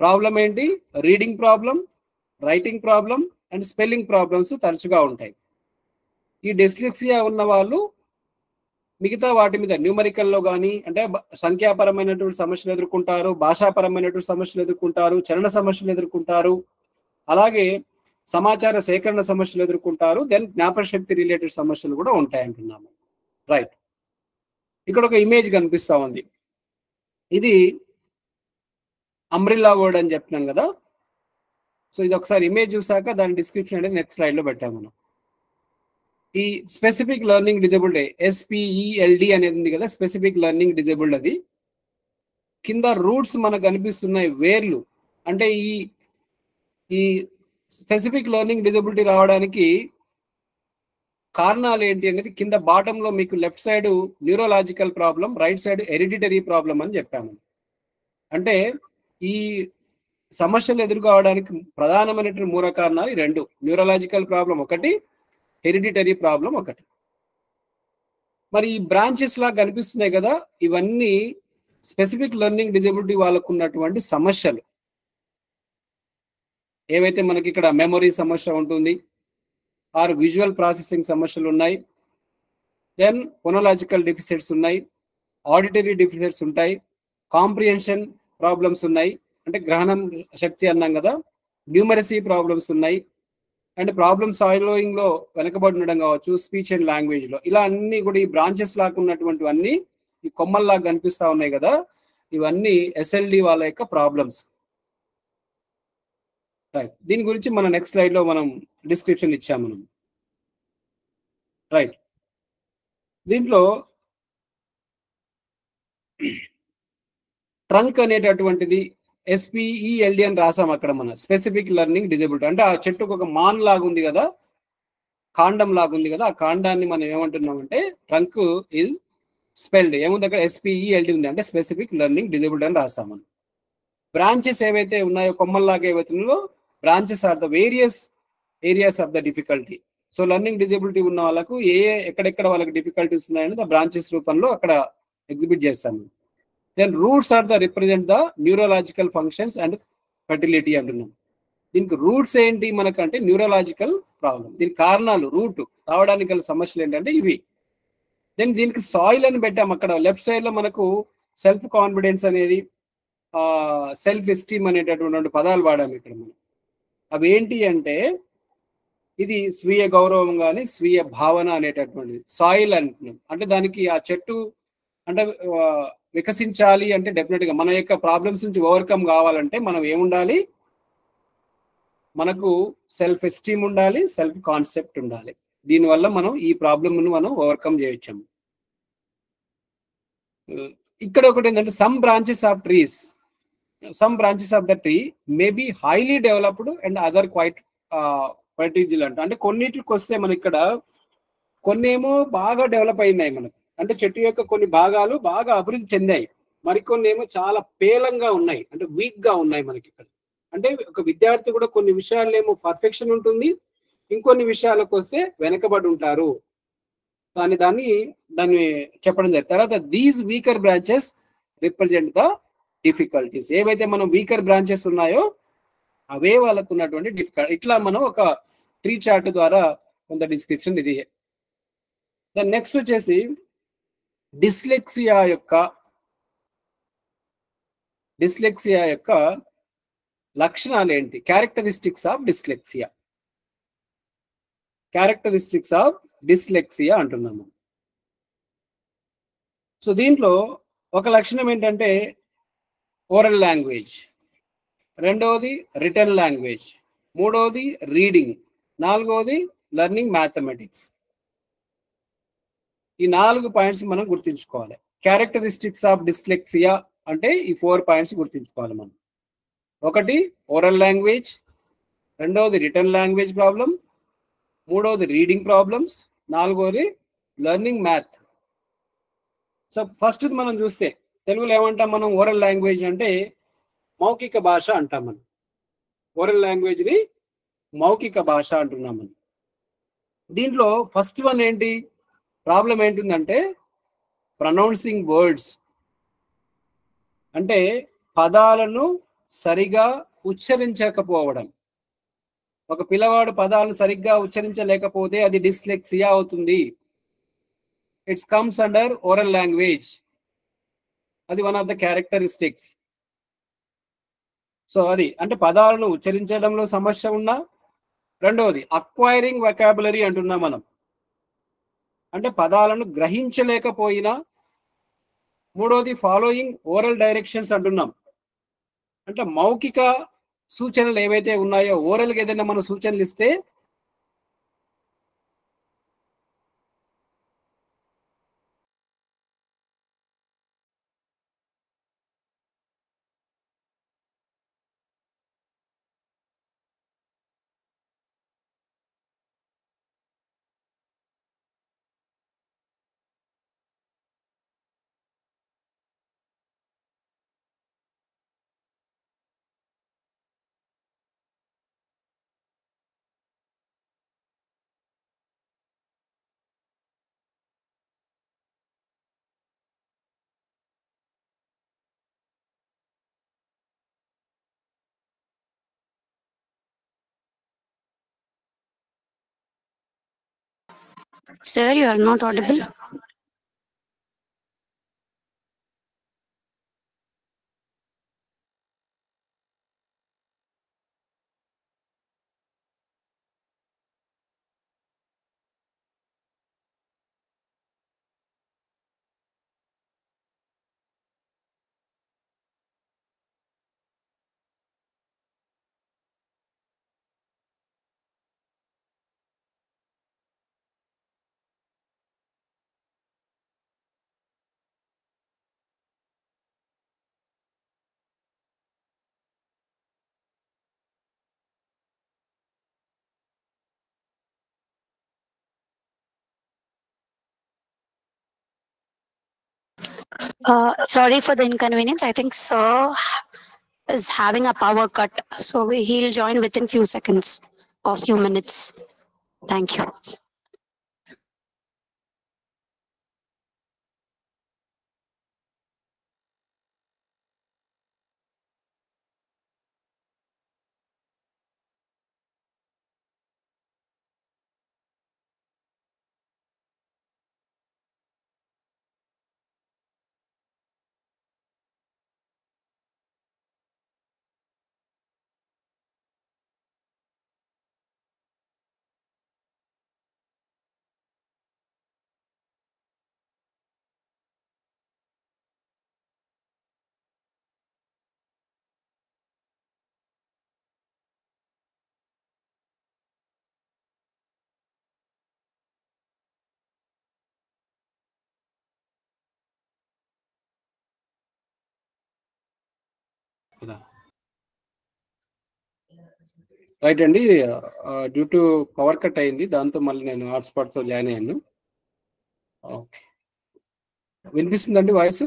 ప్రాబ్లం ఏంటి? Reading problem, writing problem and spelling problems తరచుగా ఉంటాయి. ఈ డిస్లెక్సియా ఉన్న వాళ్ళు మిగతా వాటి మీద న్యూమరికల్లో కానీ, అంటే సంఖ్యాపరమైనటువంటి సమస్యలు ఎదుర్కొంటారు, భాషాపరమైనటువంటి సమస్యలు ఎదుర్కొంటారు, చలన సమస్యలు ఎదుర్కొంటారు, అలాగే సమాచార సేకరణ సమస్యలు ఎదుర్కొంటారు, దెన్ జ్ఞాపక శక్తి రిలేటెడ్ సమస్యలు కూడా ఉంటాయి అంటున్నాము. రైట్, ఇక్కడ ఒక ఇమేజ్ కనిపిస్తా ఉంది. ఇది అంబ్రిల్లా వర్డ్ అని చెప్తున్నాం కదా. సో ఇది ఒకసారి ఇమేజ్ చూసాక దాని డిస్క్రిప్షన్ అనేది నెక్స్ట్ స్లైడ్లో పెట్టాము మనం. ఈ స్పెసిఫిక్ లెర్నింగ్ డిజేబుల్డ్, SPELD అనేది ఉంది కదా, స్పెసిఫిక్ లెర్నింగ్ డిజేబుల్డ్. అది కింద రూట్స్ మనకు కనిపిస్తున్నాయి, వేర్లు. అంటే ఈ స్పెసిఫిక్ లెర్నింగ్ డిజబిలిటీ రావడానికి కారణాలు ఏంటి అనేది కింద బాటంలో మీకు left side neurological problem, right side hereditary problem అని చెప్పాము. అంటే ఈ సమస్యలు ఎదుర్కోవడానికి ప్రధానమైనటువంటి మూల కారణాలు ఈ రెండు, న్యూరోలాజికల్ ప్రాబ్లం ఒకటి, హెరిడిటరీ ప్రాబ్లం ఒకటి. మరి ఈ బ్రాంచెస్ లాగా కనిపిస్తున్నాయి కదా, ఇవన్నీ స్పెసిఫిక్ లెర్నింగ్ డిజబిలిటీ వాళ్ళకు ఉన్నటువంటి సమస్యలు. ఏవైతే మనకి ఇక్కడ మెమొరీ సమస్య ఉంటుంది, ఆర్ విజువల్ ప్రాసెసింగ్ సమస్యలు ఉన్నాయి, దెన్ ఫోనోలాజికల్ డెఫిసిట్స్ ఉన్నాయి, ఆడిటరీ డెఫిసిట్స్ ఉంటాయి, కాంప్రిహెన్షన్ ప్రాబ్లమ్స్ ఉన్నాయి, అంటే గ్రహణం శక్తి అన్నాం కదా, న్యూమరసీ ప్రాబ్లమ్స్ ఉన్నాయి, అండ్ ప్రాబ్లమ్ సాల్వింగ్ లో వెనకబడి ఉండడం కావచ్చు, స్పీచ్ అండ్ లాంగ్వేజ్ లో. ఇలా అన్ని కూడా ఈ బ్రాంచెస్ లాగా ఉన్నటువంటివన్నీ ఈ కొమ్మల్లాగా కనిపిస్తా ఉన్నాయి కదా, ఇవన్నీ SLD వాళ్ళ యొక్క ప్రాబ్లమ్స్. రైట్, దీని గురించి మన నెక్స్ట్ స్లైడ్ లో మనం డిస్క్రిప్షన్ ఇచ్చాము మనం. రైట్, దీంట్లో ట్రంక్ అనేటటువంటిది SPELD అని రాసాం అక్కడ. మన స్పెసిఫిక్ లెర్నింగ్ డిజబిలిటీ అంటే ఆ చెట్టుకు ఒక మాన్ లాగా ఉంది కదా, కాండం లాగా ఉంది కదా, ఆ కాండాన్ని మనం ఏమంటున్నాం అంటే ట్రంక్ ఈజ్ స్పెల్డ్. ఏముంది అక్కడ? SPELD ఉంది, అంటే స్పెసిఫిక్ లెర్నింగ్ డిజబిలిటీ అని రాసాం మనం. బ్రాంచెస్ ఏవైతే ఉన్నాయో, కొమ్మల్లాగా ఏవైతే ఉన్నాయో, branches are the various areas of the difficulty. So learning disability ఉన్న వాళ్ళకు ఎక్కడెక్కడ వాళ్ళకి డిఫికల్టీస్ ఉన్నాయని బ్రాంచెస్ రూపంలో అక్కడ ఎగ్జిబిట్ చేస్తాము. Then roots are the represent the neurological functions and fertility అంటున్నాం. దీనికి రూట్స్ ఏంటి మనకంటే న్యూరోలాజికల్ ప్రాబ్లం. దీనికి కారణాలు రూట్ రావడానికి గల సమస్యలు ఏంటంటే ఇవి. దెన్ దీనికి సాయిల్ అని పెట్టాం. అక్కడ లెఫ్ట్ సైడ్ లో మనకు సెల్ఫ్ కాన్ఫిడెన్స్ అనేది, సెల్ఫ్ ఎస్టీమ్ అనేటటువంటి పదాలు వాడాము ఇక్కడ మనం. అవి ఏంటి అంటే ఇది స్వీయ గౌరవం కానీ స్వీయ భావన అనేటటువంటిది సాయిల్ అంటున్నాం. అంటే దానికి ఆ చెట్టు అంటే వికసించాలి అంటే డెఫినెట్ గా మన యొక్క ప్రాబ్లమ్స్ నుంచి ఓవర్కమ్ కావాలంటే మనం ఏముండాలి, మనకు సెల్ఫ్ ఎస్టీమ్ ఉండాలి, సెల్ఫ్ కాన్సెప్ట్ ఉండాలి. దీనివల్ల మనం ఈ ప్రాబ్లమ్ను మనం ఓవర్కమ్ చేయొచ్చాము. ఇక్కడ ఒకటి ఏంటంటే some branches of the tree may be highly developed and other quite particular. అంటే కొన్నిటికి వస్తే మన ఇక్కడ కొన్ని ఏమో బాగా డెవలప్ అయినాయి మనకు, అంటే చెట్టు యొక్క కొన్ని భాగాలు బాగా అభివృద్ధి చెందాయి, మరికొన్ని ఏమో చాలా పేలంగా ఉన్నాయి, అంటే వీక్ గా ఉన్నాయి మనకి ఇక్కడ. అంటే ఒక విద్యార్థి కూడా కొన్ని విషయాల్లో ఏమో పర్ఫెక్షన్ ఉంటుంది, ఇంకొన్ని విషయాలకు వస్తే వెనకబడి ఉంటారు. దాన్ని చెప్పడం జరిగింది. తర్వాత these weaker branches represent the difficulties. ఏవైతే మనం వీకర్ బ్రాంచెస్ ఉన్నాయో అవే వాళ్ళకు ఉన్నటువంటి డిఫికల్టీ. ఇట్లా మనం ఒక ట్రీ చార్ట్ ద్వారా కొంత డిస్క్రిప్షన్ ఇది. దాని నెక్స్ట్ వచ్చేసి డిస్లెక్సియా యొక్క లక్షణాలు ఏంటి, క్యారెక్టరిస్టిక్స్ ఆఫ్ డిస్లెక్సియా అంటున్నాము. సో దీంట్లో ఒక లక్షణం ఏంటంటే ఓరల్ లాంగ్వేజ్, రెండవది రిటర్న్ లాంగ్వేజ్, మూడవది రీడింగ్, నాలుగవది లెర్నింగ్ మ్యాథమెటిక్స్. ఈ 4 పాయింట్స్ మనం గుర్తుంచుకోవాలి. క్యారెక్టరిస్టిక్స్ ఆఫ్ డిస్లెక్సియా అంటే ఈ 4 పాయింట్స్ గుర్తుంచుకోవాలి మనం. ఒకటి ఓరల్ లాంగ్వేజ్, రెండవది రిటర్న్ లాంగ్వేజ్ ప్రాబ్లం, మూడవది రీడింగ్ ప్రాబ్లమ్స్, నాలుగవది లెర్నింగ్ మ్యాథ్. సో ఫస్ట్ మనం చూస్తే తెలుగులో ఏమంటాం మనం, ఓరల్ లాంగ్వేజ్ అంటే మౌఖిక భాష అంటాం మనం. ఓరల్ లాంగ్వేజ్ ని మౌఖిక భాష అంటున్నాం మనం. దీంట్లో ఫస్ట్ వన్ ఏంటి ప్రాబ్లం ఏంటుందంటే ప్రొనౌన్సింగ్ వర్డ్స్, అంటే పదాలను సరిగా ఉచ్చరించకపోవడం. ఒక పిల్లవాడు పదాలను సరిగ్గా ఉచ్చరించలేకపోతే అది డిస్లెక్సియా అవుతుంది. It's comes under oral language. అది one of the characteristics. So అది అంటే పదాలను ఉచ్చరించడంలో సమస్య ఉన్నా, రెండవది అక్వైరింగ్ వొకాబులరీ అంటున్నాం మనం, అంటే పదాలను గ్రహించలేకపోయినా, మూడవది ఫాలోయింగ్ ఓరల్ డైరెక్షన్స్ అంటున్నాం, అంటే మౌఖిక సూచనలు ఏవైతే ఉన్నాయో ఓరల్గా ఏదైనా మనం సూచనలు ఇస్తే Sir, you are not audible. Sorry for the inconvenience. I think Sir is having a power cut, so he'll join within few seconds or few minutes. Thank you. కదా. రైట్ అండి. డ్యూ టు పవర్ కట్ అయింది, దాంతో మళ్ళీ నేను హాట్స్పాట్తో జాయిన్ అయ్యాను. ఓకే, వినిపిస్తుందండి వాయిస్?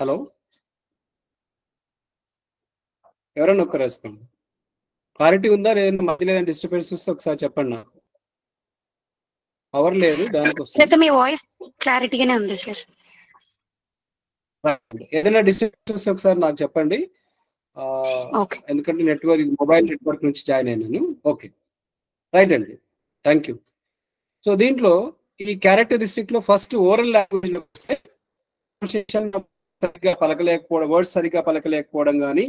హలో, ఎవరైనా ఒక్క రెస్పాండ్. క్లారిటీ ఉందా లేదా? మధ్యలో ఏదైనా డిస్టర్బెన్స్ వస్తే ఒకసారి చెప్పండి నాకు. పవర్ లేదు దానికోసం. అయితే మీ వాయిస్ క్లారిటీగానే ఉంది సార్. ఏదైనా డిస్టర్బెన్స్ వస్తే ఒకసారి నాకు చెప్పండి. ఓకే. ఎందుకంటే నెట్వర్క్, మొబైల్ నెట్వర్క్ నుంచి జాయిన్ అయినాను. ఓకే, రైట్ అండి, థ్యాంక్ యూ. సో దీంట్లో ఈ క్యారెక్టరిస్టిక్ లో ఫస్ట్ ఓరల్ లాంగ్వేజ్ లో వస్తే సరిగ్గా పలకలేకపోవడం, వర్డ్స్ సరిగ్గా పలకలేకపోవడం కానీ,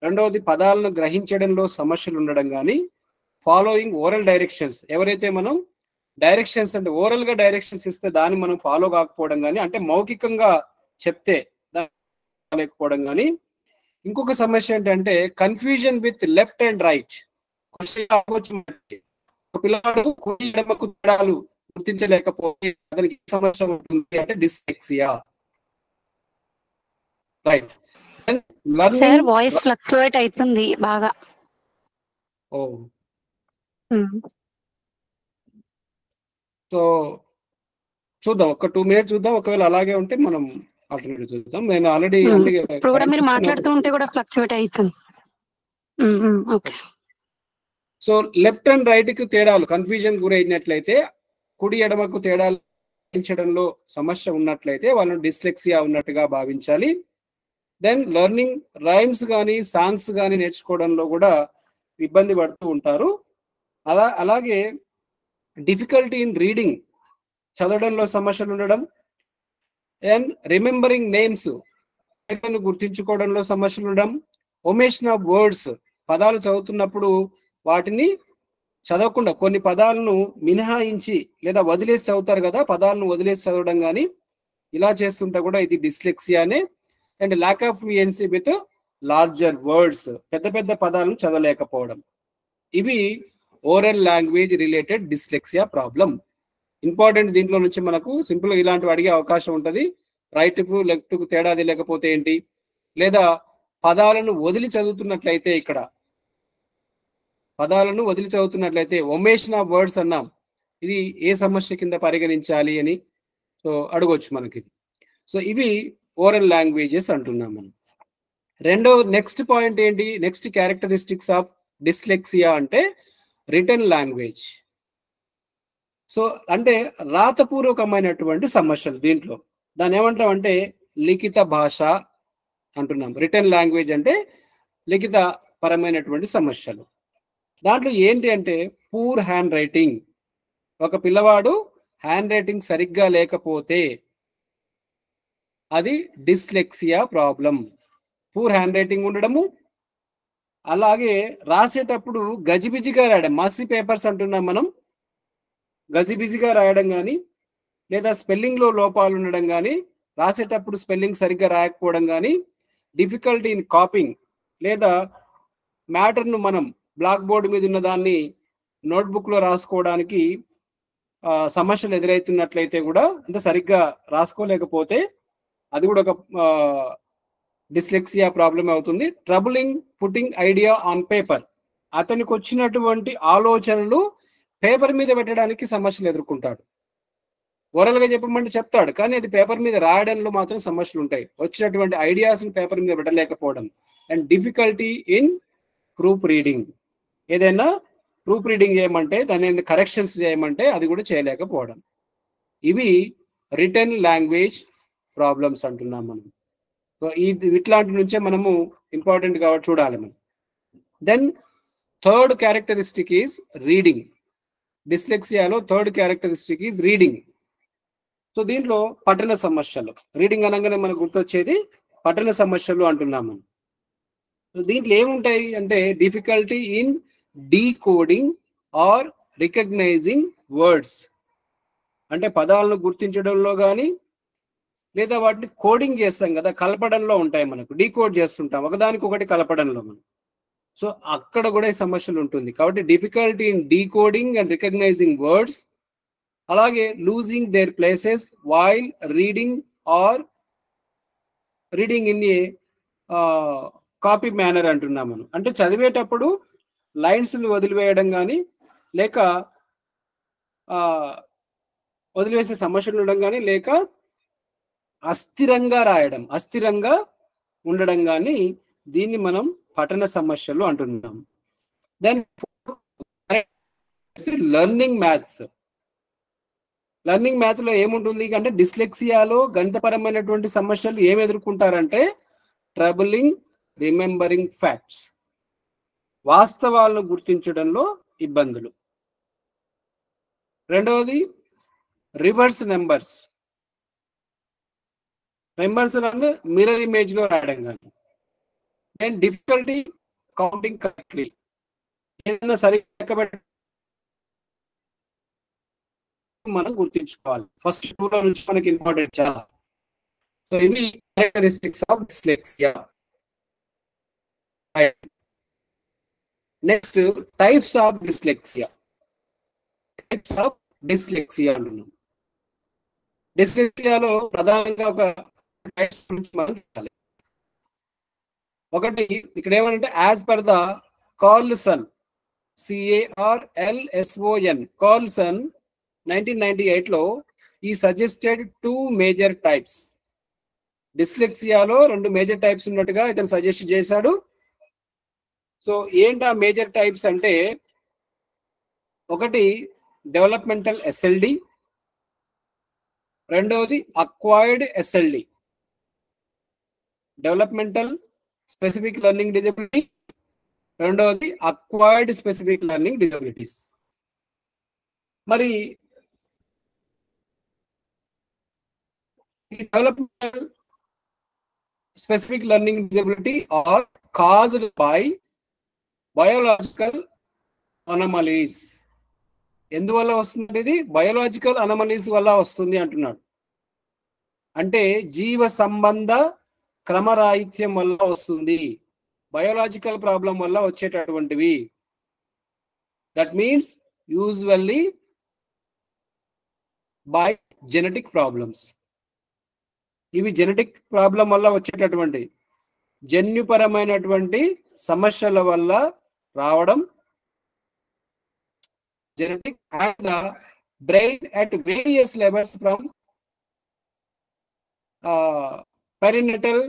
రెండవది పదాలను గ్రహించడంలో సమస్యలు ఉండడం కానీ, ఫాలోయింగ్ ఓరల్ డైరెక్షన్స్, ఎవరైతే మనం డైరెక్షన్స్ అంటే ఓరల్ గా డైరెక్షన్స్ ఇస్తే దాన్ని మనం ఫాలో కాకపోవడం కానీ, అంటే మౌఖికంగా చెప్తే లేకపోవడం కానీ. ఇంకొక సమస్య ఏంటంటే confusion with left and right. పిల్లవాడు కుడి ఎడమకు తేడాలు గుర్తించలేకపోతే అతనికి సమస్య ఉంటుంది అంటే dyslexia. Right. Sir voice fluctuate అవుతుంది బాగా. ఓ, సో చూద్దాం, ఒక 2 minutes చూద్దాం. ఒకవేళ అలాగే ఉంటే మనం ఆల్టర్నేటివ్ చూద్దాం. నేను ఆల్రెడీ అంటే ఇప్పుడు కూడా మీరు మాట్లాడుతూ ఉంటే కూడా ఫ్లక్చుయేట్ అవుతుంది. Okay. So left and right కి తేడాలు కన్ఫ్యూజన్ గురైనట్లయితే, కుడి ఎడమకు తేడాలు గ్రహించడంలో సమస్య ఉన్నట్లయితే వాళ్ళని డిస్లెక్సియా ఉన్నట్టుగా భావించాలి. దెన్ లెర్నింగ్ రైమ్స్ కానీ సాంగ్స్ కానీ నేర్చుకోవడంలో కూడా ఇబ్బంది పడుతూ ఉంటారు. అలాగే డిఫికల్టీ ఇన్ రీడింగ్, చదవడంలో సమస్యలు ఉండడం. అండ్ రిమెంబరింగ్ నేమ్స్, గుర్తించుకోవడంలో సమస్యలు ఉండడం. ఒమేషన్ ఆఫ్ వర్డ్స్, పదాలు చదువుతున్నప్పుడు వాటిని చదవకుండా కొన్ని పదాలను మినహాయించి లేదా వదిలేసి చదువుతారు కదా, పదాలను వదిలేసి చదవడం కానీ ఇలా చేస్తుంటే కూడా ఇది డిస్లెక్సియానే. And lack of fluency with larger words, పెద్ద పెద్ద పదాలను చదవలేకపోవడం. ఇవి oral language related dyslexia problem. Important, దీంట్లో నుంచి మనకు సింపుల్ ఇలాంటివి అడిగే అవకాశం ఉంటుంది. రైట్ కు లెఫ్ట్ కు తేడా తెలియకపోతే ఏంటి, లేదా పదాలను వదిలి చదువుతున్నట్లయితే, ఇక్కడ పదాలను వదిలి చదువుతున్నట్లయితే ఒమేషన్ ఆఫ్ వర్డ్స్ అన్నాం, ఇది ఏ సమస్య కింద పరిగణించాలి అని సో అడగొచ్చు మనకి. సో ఇవి ఓరల్ లాంగ్వేజెస్ అంటున్నాం మనం. రెండో నెక్స్ట్ పాయింట్ ఏంటి, నెక్స్ట్ క్యారెక్టరిస్టిక్స్ ఆఫ్ డిస్లెక్సియా అంటే రిటన్ లాంగ్వేజ్. సో అంటే రాతపూర్వకమైనటువంటి సమస్యలు. దీంట్లో దాన్ని ఏమంటాం అంటే లిఖిత భాష అంటున్నాం. రిటన్ లాంగ్వేజ్ అంటే లిఖిత పరమైనటువంటి సమస్యలు. దాంట్లో ఏంటి అంటే పూర్ హ్యాండ్ రైటింగ్. ఒక పిల్లవాడు హ్యాండ్ రైటింగ్ సరిగ్గా లేకపోతే అది dyslexia problem. Poor hand writing ఉండడము, అలాగే రాసేటప్పుడు గజిబిజిగా రాయడం, మసి పేపర్స్ అంటున్నాం మనం, గజిబిజిగా రాయడం కానీ, లేదా స్పెల్లింగ్లో లోపాలు ఉండడం కానీ, రాసేటప్పుడు స్పెల్లింగ్ సరిగ్గా రాయకపోవడం కానీ, డిఫికల్టీ ఇన్ కాపింగ్, లేదా మ్యాటర్ను మనం బ్లాక్ బోర్డు మీద ఉన్న దాన్ని నోట్బుక్లో రాసుకోవడానికి సమస్యలు ఎదురవుతున్నట్లయితే కూడా, అంటే సరిగ్గా రాసుకోలేకపోతే అది కూడా ఒక డిస్లెక్సియా ప్రాబ్లం అవుతుంది. Troubling putting idea on paper, అతనికి వచ్చినటువంటి ఆలోచనలు పేపర్ మీద పెట్టడానికి సమస్యలు ఎదుర్కొంటాడు. ఓరల్గా చెప్పమంటే చెప్తాడు, కానీ అది పేపర్ మీద రాయడంలో మాత్రం సమస్యలు ఉంటాయి. వచ్చినటువంటి ఐడియాస్ని పేపర్ మీద పెట్టలేకపోవడం. And difficulty in proof reading, ఏదైనా ప్రూఫ్ రీడింగ్ చేయమంటే దాన్ని కరెక్షన్స్ చేయమంటే అది కూడా చేయలేకపోవడం. ఇవి రిటన్ లాంగ్వేజ్ ప్రాబ్లమ్స్ అంటున్నాం మనం. సో ఇట్లాంటి నుంచే మనము ఇంపార్టెంట్ కాబట్టి చూడాలి మనం. Then third characteristic is reading. డిస్లెక్సియాలో third characteristic is reading. So దీంట్లో పఠన సమస్యలు, రీడింగ్ అనగానే మనకు గుర్తొచ్చేది పఠన సమస్యలు అంటున్నాం మనం. సో దీంట్లో ఏముంటాయి అంటే difficulty in decoding or recognising words, అంటే పదాలను గుర్తించడంలో కానీ, లేదా వాటిని కోడింగ్ చేస్తాం కదా, కలపడంలో ఉంటాయి మనకు, డీకోడ్ చేస్తుంటాం ఒకదానికి ఒకటి కలపడంలో మనం. సో అక్కడ కూడా ఈ సమస్యలు ఉంటుంది. కాబట్టి difficulty in decoding and recognising words, అలాగే losing their places while reading or reading in a copy manner అంటున్నాం మనం. అంటే చదివేటప్పుడు లైన్స్ వదిలివేయడం కానీ లేక వదిలివేసే సమస్యలు ఉండడం కానీ లేక అస్థిరంగా రాయడం, అస్థిరంగా ఉండడం కానీ దీన్ని మనం పఠన సమస్యలు అంటున్నాం. Then learning maths. Learning math లో ఏముంటుంది అంటే డిస్లెక్సియాలో గణితపరమైనటువంటి సమస్యలు ఏమి ఎదుర్కొంటారంటే ట్రబులింగ్ రిమెంబరింగ్ ఫ్యాక్ట్స్, వాస్తవాలను గుర్తించడంలో ఇబ్బందులు. రెండవది reverse numbers, numbers mirror image లో రాయడం కానీ. దెన్ డిఫికల్టీ కౌంటింగ్ కరెక్ట్లీ, ఏదైనా సరిగ్గా లెక్కబెట్ట మనం గుర్తించుకోవాలి. ఫస్ట్ 2 నుంచి మనకి ఇంపార్టెంట్ చాలా. సో ఇవి characteristics of dyslexia. Next types of dyslexia. Types of dyslexia అంటున్నాం. డిస్లెక్సియాలో ప్రధానంగా ఒక టైప్స్ గురించి మనం చూడాలి. ఒకటి ఇక్కడ ఏమంటే as per the Carlson, CARLSON, Carlson 1998లో ఈ సజెస్టెడ్ 2 మేజర్ టైప్స్. డిస్లెక్సియాలో 2 మేజర్ టైప్స్ ఉన్నట్టుగా ఇతను సజెస్ట్ చేశాడు. సో ఏంటి ఆ మేజర్ టైప్స్ అంటే, ఒకటి డెవలప్మెంటల్ SLD, రెండవది acquired SLD, developmental specific learning disability, రెండవది అక్వైర్డ్ స్పెసిఫిక్ లెర్నింగ్ డిజబిలిటీస్. మరి developmental specific learning disability are caused by biological anomalies. ఎందువల్ల వస్తుంది? ఇది బయోలాజికల్ అనమలీస్ వల్ల వస్తుంది అంటున్నాడు. అంటే జీవ సంబంధ క్రమరాహిత్యం వల్ల వస్తుంది, బయోలాజికల్ ప్రాబ్లం వల్ల వచ్చేటటువంటివి. That means usually by genetic problems. ఇవి జెనెటిక్ ప్రాబ్లం వల్ల వచ్చేటటువంటి జన్యుపరమైనటువంటి సమస్యల వల్ల రావడం. Genetic and the brain at various levels from perinatal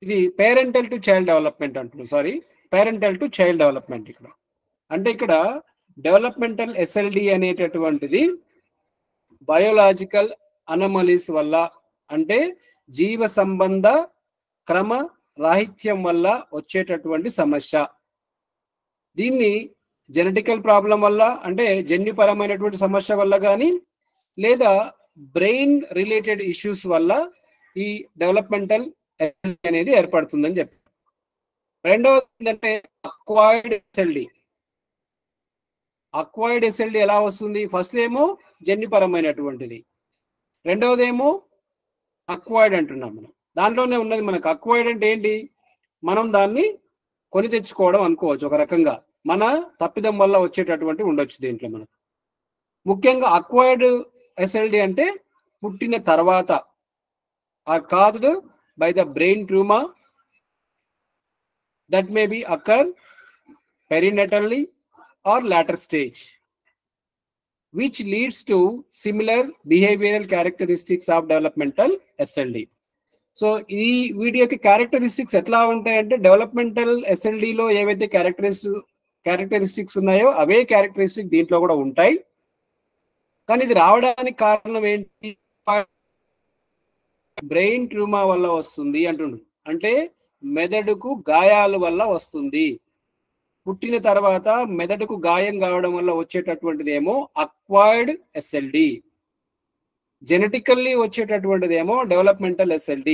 ఇది పేరెంటల్ టు చైల్డ్ డెవలప్మెంట్ అంటున్నాం. Parental to child development. ఇక్కడ అంటే ఇక్కడ డెవలప్మెంటల్ SLD అనేటటువంటిది బయోలాజికల్ అనమలీస్ వల్ల, అంటే జీవ సంబంధ క్రమ రాహిత్యం వల్ల వచ్చేటటువంటి సమస్య. దీన్ని జెనెటికల్ ప్రాబ్లం వల్ల, అంటే జన్యుపరమైనటువంటి సమస్య వల్ల కానీ లేదా బ్రెయిన్ రిలేటెడ్ ఇష్యూస్ వల్ల ఈ డెవలప్మెంటల్ అనేది ఏర్పడుతుందని చెప్పి. రెండవది ఏంటంటే అక్వైర్డ్ SLD. అక్వైర్డ్ SLD ఎలా వస్తుంది? ఫస్ట్ ఏమో జన్యుపరమైనటువంటిది, రెండవదేమో అక్వైర్డ్ అంటున్నాం మనం. దాంట్లోనే ఉన్నది మనకు. అక్వైర్డ్ అంటే ఏంటి? మనం దాన్ని కొని తెచ్చుకోవడం అనుకోవచ్చు ఒక రకంగా, మన తప్పిదం వల్ల వచ్చేటటువంటి ఉండొచ్చు దీంట్లో మనకు. ముఖ్యంగా అక్వైర్డ్ SLD అంటే పుట్టిన తర్వాత, are caused by the brain trauma that may be occur perinatally or later stage, which leads to similar behavioral characteristics of developmental SLD. So ఈ వీటి యొక్క క్యారెక్టరిస్టిక్స్ ఎట్లా ఉంటాయంటే, డెవలప్మెంటల్ SLDలో ఏవైతే క్యారెక్టరిస్టిక్స్ ఉన్నాయో అవే క్యారెక్టరిస్టిక్స్ దీంట్లో కూడా ఉంటాయి. కానీ ఇది రావడానికి కారణం ఏంటి? బ్రెయిన్ ట్యూమా వల్ల వస్తుంది అంటుండు. అంటే మెదడుకు గాయాల వల్ల వస్తుంది. పుట్టిన తర్వాత మెదడుకు గాయం కావడం వల్ల వచ్చేటటువంటిది ఏమో అక్వైర్డ్ SLD, జెనెటికల్లీ వచ్చేటటువంటిది ఏమో developmental SLD.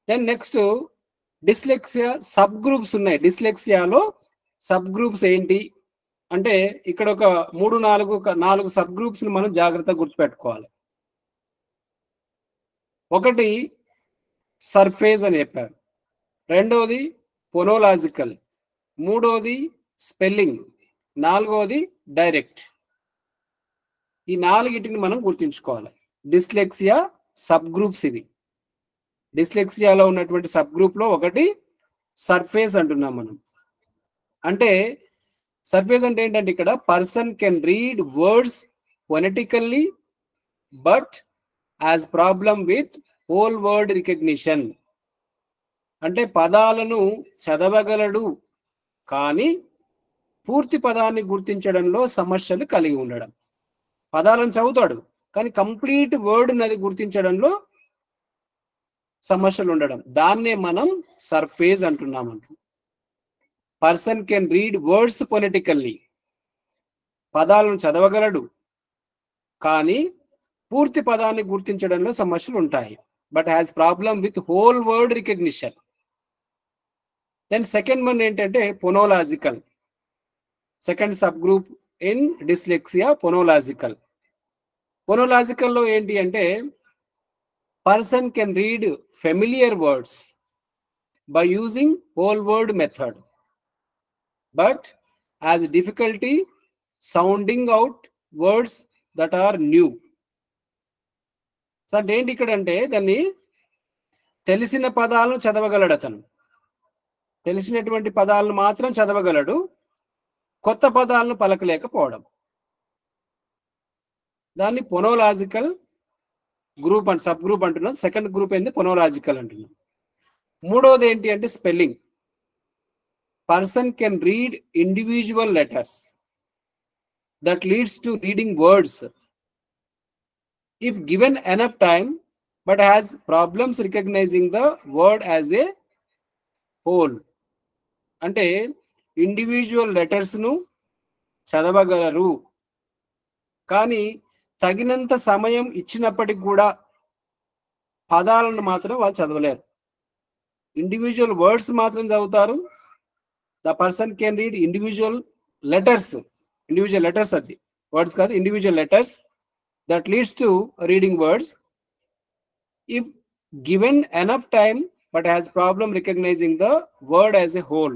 Then next dyslexia sub groups ఉన్నాయి. డిస్లెక్సియాలో సబ్ గ్రూప్స్ ఏంటి అంటే, ఇక్కడ ఒక 3-4 సబ్ గ్రూప్స్ మనం జాగ్రత్తగా గుర్తుపెట్టుకోవాలి. ఒకటి సర్ఫేస్ అని చెప్పారు, రెండవది ఫోనోలాజికల్, మూడోది స్పెల్లింగ్, నాలుగోది డైరెక్ట్. ఈ నాలుగిటిని మనం గుర్తుంచుకోవాలి. డిస్లెక్సియా సబ్ గ్రూప్స్ ఇవి. డిస్లెక్సియాలో ఉన్నటువంటి సబ్ గ్రూప్ లో ఒకటి సర్ఫేస్ అంటున్నాం మనం. అంటే సర్ఫేస్ అంటే ఏంటంటే ఇక్కడ person can read words phonetically but has problem with whole word recognition. అంటే పదాలను చదవగలడు కానీ పూర్తి పదాన్ని గుర్తించడంలో సమస్యలు కలిగి ఉండడం. పదాలను చదువుతాడు కానీ కంప్లీట్ వర్డ్ నది గుర్తించడంలో సమస్యలు ఉండడం. దాన్నే మనం సర్ఫేస్ అంటున్నామంట. Person can read words politically, పదాలను చదవగలడు కానీ పూర్తి పదాన్ని గుర్తించడంలో సమస్యలు ఉంటాయి. But has problem with whole word recognition. Then second one ఏంటంటే phonological. Second subgroup in dyslexia phonological. ఫోనోలాజికల్లో ఏంటి అంటే person can read familiar words by using whole word method but has difficulty sounding out words that are new. అంటే ఏంటి ఇక్కడ అంటే దాన్ని తెలిసిన పదాలను చదవగలడు అతను, తెలిసినటువంటి పదాలను మాత్రం చదవగలడు, కొత్త పదాలను పలకలేకపోవడం. దాన్ని phonological group and sub group అంటున్నాం. సెకండ్ గ్రూప్ ఏంటి ఫోనోలాజికల్ అంటున్నాం. మూడోది ఏంటి అంటే spelling. Person can read individual letters that leads to reading words if given enough time but has problems recognizing the word as a whole. అంటే ఇండివిజువల్ లెటర్స్ ను చదవగలరు కానీ తగినంత సమయం ఇచ్చినప్పటికి కూడా పదాలను మాత్రం వాళ్ళు చదవలేరు. ఇండివిజువల్ వర్డ్స్ మాత్రం చదువుతారు. The person can read individual letters, individual letters, అది వర్డ్స్ కాదు, individual letters that leads to reading words if given enough time but has problem recognizing the word as a whole.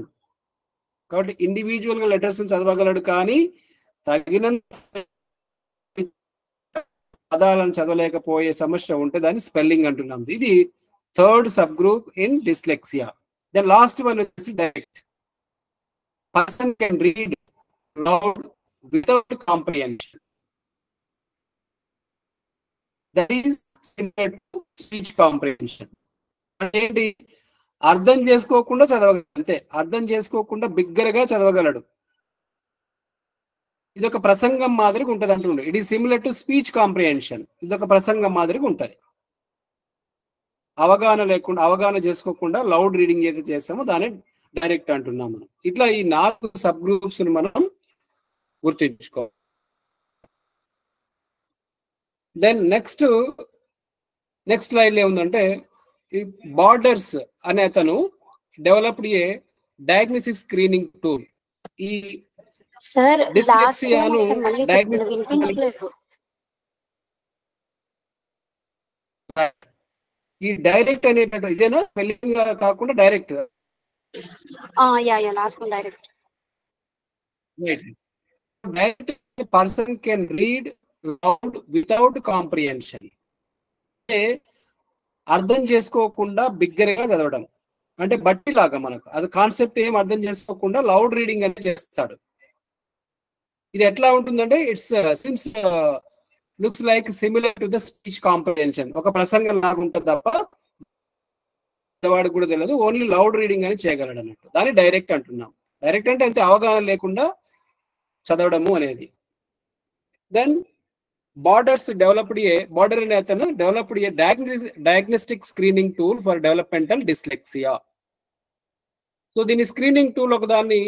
కాబట్టి ఇండివిజువల్ గా లెటర్స్ చదవగలడు కానీ తగినంత పదాలను చదవలేకపోయే సమస్య ఉంటే దాన్ని స్పెల్లింగ్ అంటున్నాం. ఇది third subgroup in dyslexia. Then last one వచ్చేసి direct. Person can read loud without comprehension. That is similar to speech comprehension. అంటే ఏంటి, అర్థం చేసుకోకుండా చదవగలడు, అంతే, అర్థం చేసుకోకుండా బిగ్గరగా చదవగలడు. ఇది ఒక ప్రసంగం మాదిరిగా ఉంటుంది అంటుండే. It is similar to speech comprehension. ఇది ఒక ప్రసంగం మాదిరిగా ఉంటుంది. అవగాహన లేకుండా, అవగాహన చేసుకోకుండా లౌడ్ రీడింగ్ ఏదైతే చేస్తామో దాన్ని డైరెక్ట్ అంటున్నాం మనం. ఇట్లా ఈ 4 సబ్ గ్రూప్స్ ని మనం గుర్తుంచుకోవాలి. దెన్ నెక్స్ట్ స్లైడ్ ఏముందంటే ఈ బార్డర్స్ అనే అతను డెవలప్డ్ ఏ డయాగ్నోసిస్ స్క్రీనింగ్ టూల్. ఈ సార్ డిస్లెక్సియాను ఈ డైరెక్ట్ అనేటటువంటి ఇదేనా, స్పెల్లింగ్ కాకుండా direct. Direct. Direct person can read loud without comprehension. అంటే అర్థం చేసుకోకుండా బిగ్గరగా చదవడం, అంటే బట్టి లాగా మనకు అది కాన్సెప్ట్ ఏం అర్థం చేసుకోకుండా లౌడ్ రీడింగ్ అనేది చేస్తాడు. ఇది ఎట్లా ఉంటుందంటే it's since looks like similar to the speech comprehension. ఒక ప్రసంగం లాగా ఉంటుంది తప్ప వాడికి కూడా తెలియదు, ఓన్లీ లౌడ్ రీడింగ్ అని చేయగలడు అన్నట్టు. దాన్ని డైరెక్ట్ అంటున్నాం. డైరెక్ట్ అంటే అంతే, అవగాహన లేకుండా చదవడము అనేది. దెన్ బార్డర్స్ బార్డర్ అనే అతను developed A diagnostic screening tool for developmental dyslexia. So దీని స్క్రీనింగ్ టూల్ ఒకదాన్ని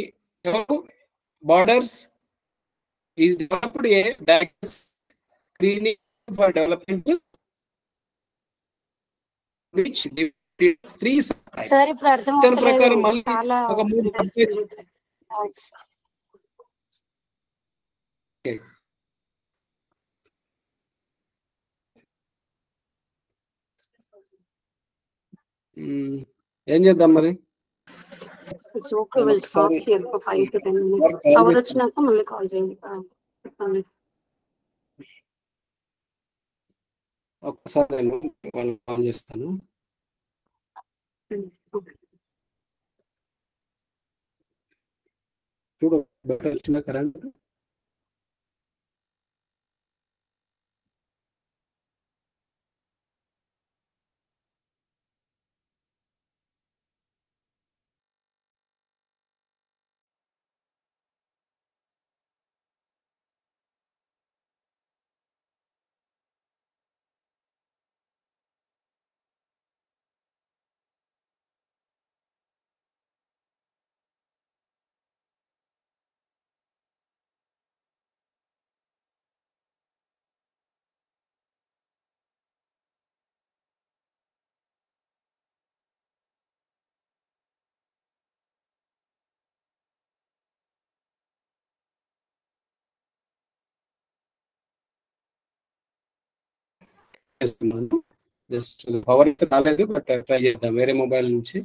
borders is developed A diagnostic screening for developmental which 3 subtypes. Sir ఇప్పుడు అర్థం దాని ప్రకారం మళ్ళీ ఒక 3 subtypes. ఏం చేద్దాం మరి? It's okay. We'll stop ఒకసారి here for 5 to 10 minutes. వారు కాల్ Hour చేస్తారు. వచ్చినాక మళ్ళీ కాల్ చేయండి. చెప్పండి. ఒక్కసారి నేను వాళ్ళకి కాల్ చేస్తాను. Okay. చూడు బయట వచ్చిన కరెంట్ చేస్తున్నాను. జస్ట్ పవర్ అయితే రాలేదు, బట్ ట్రై చేద్దాం వేరే మొబైల్ నుంచి.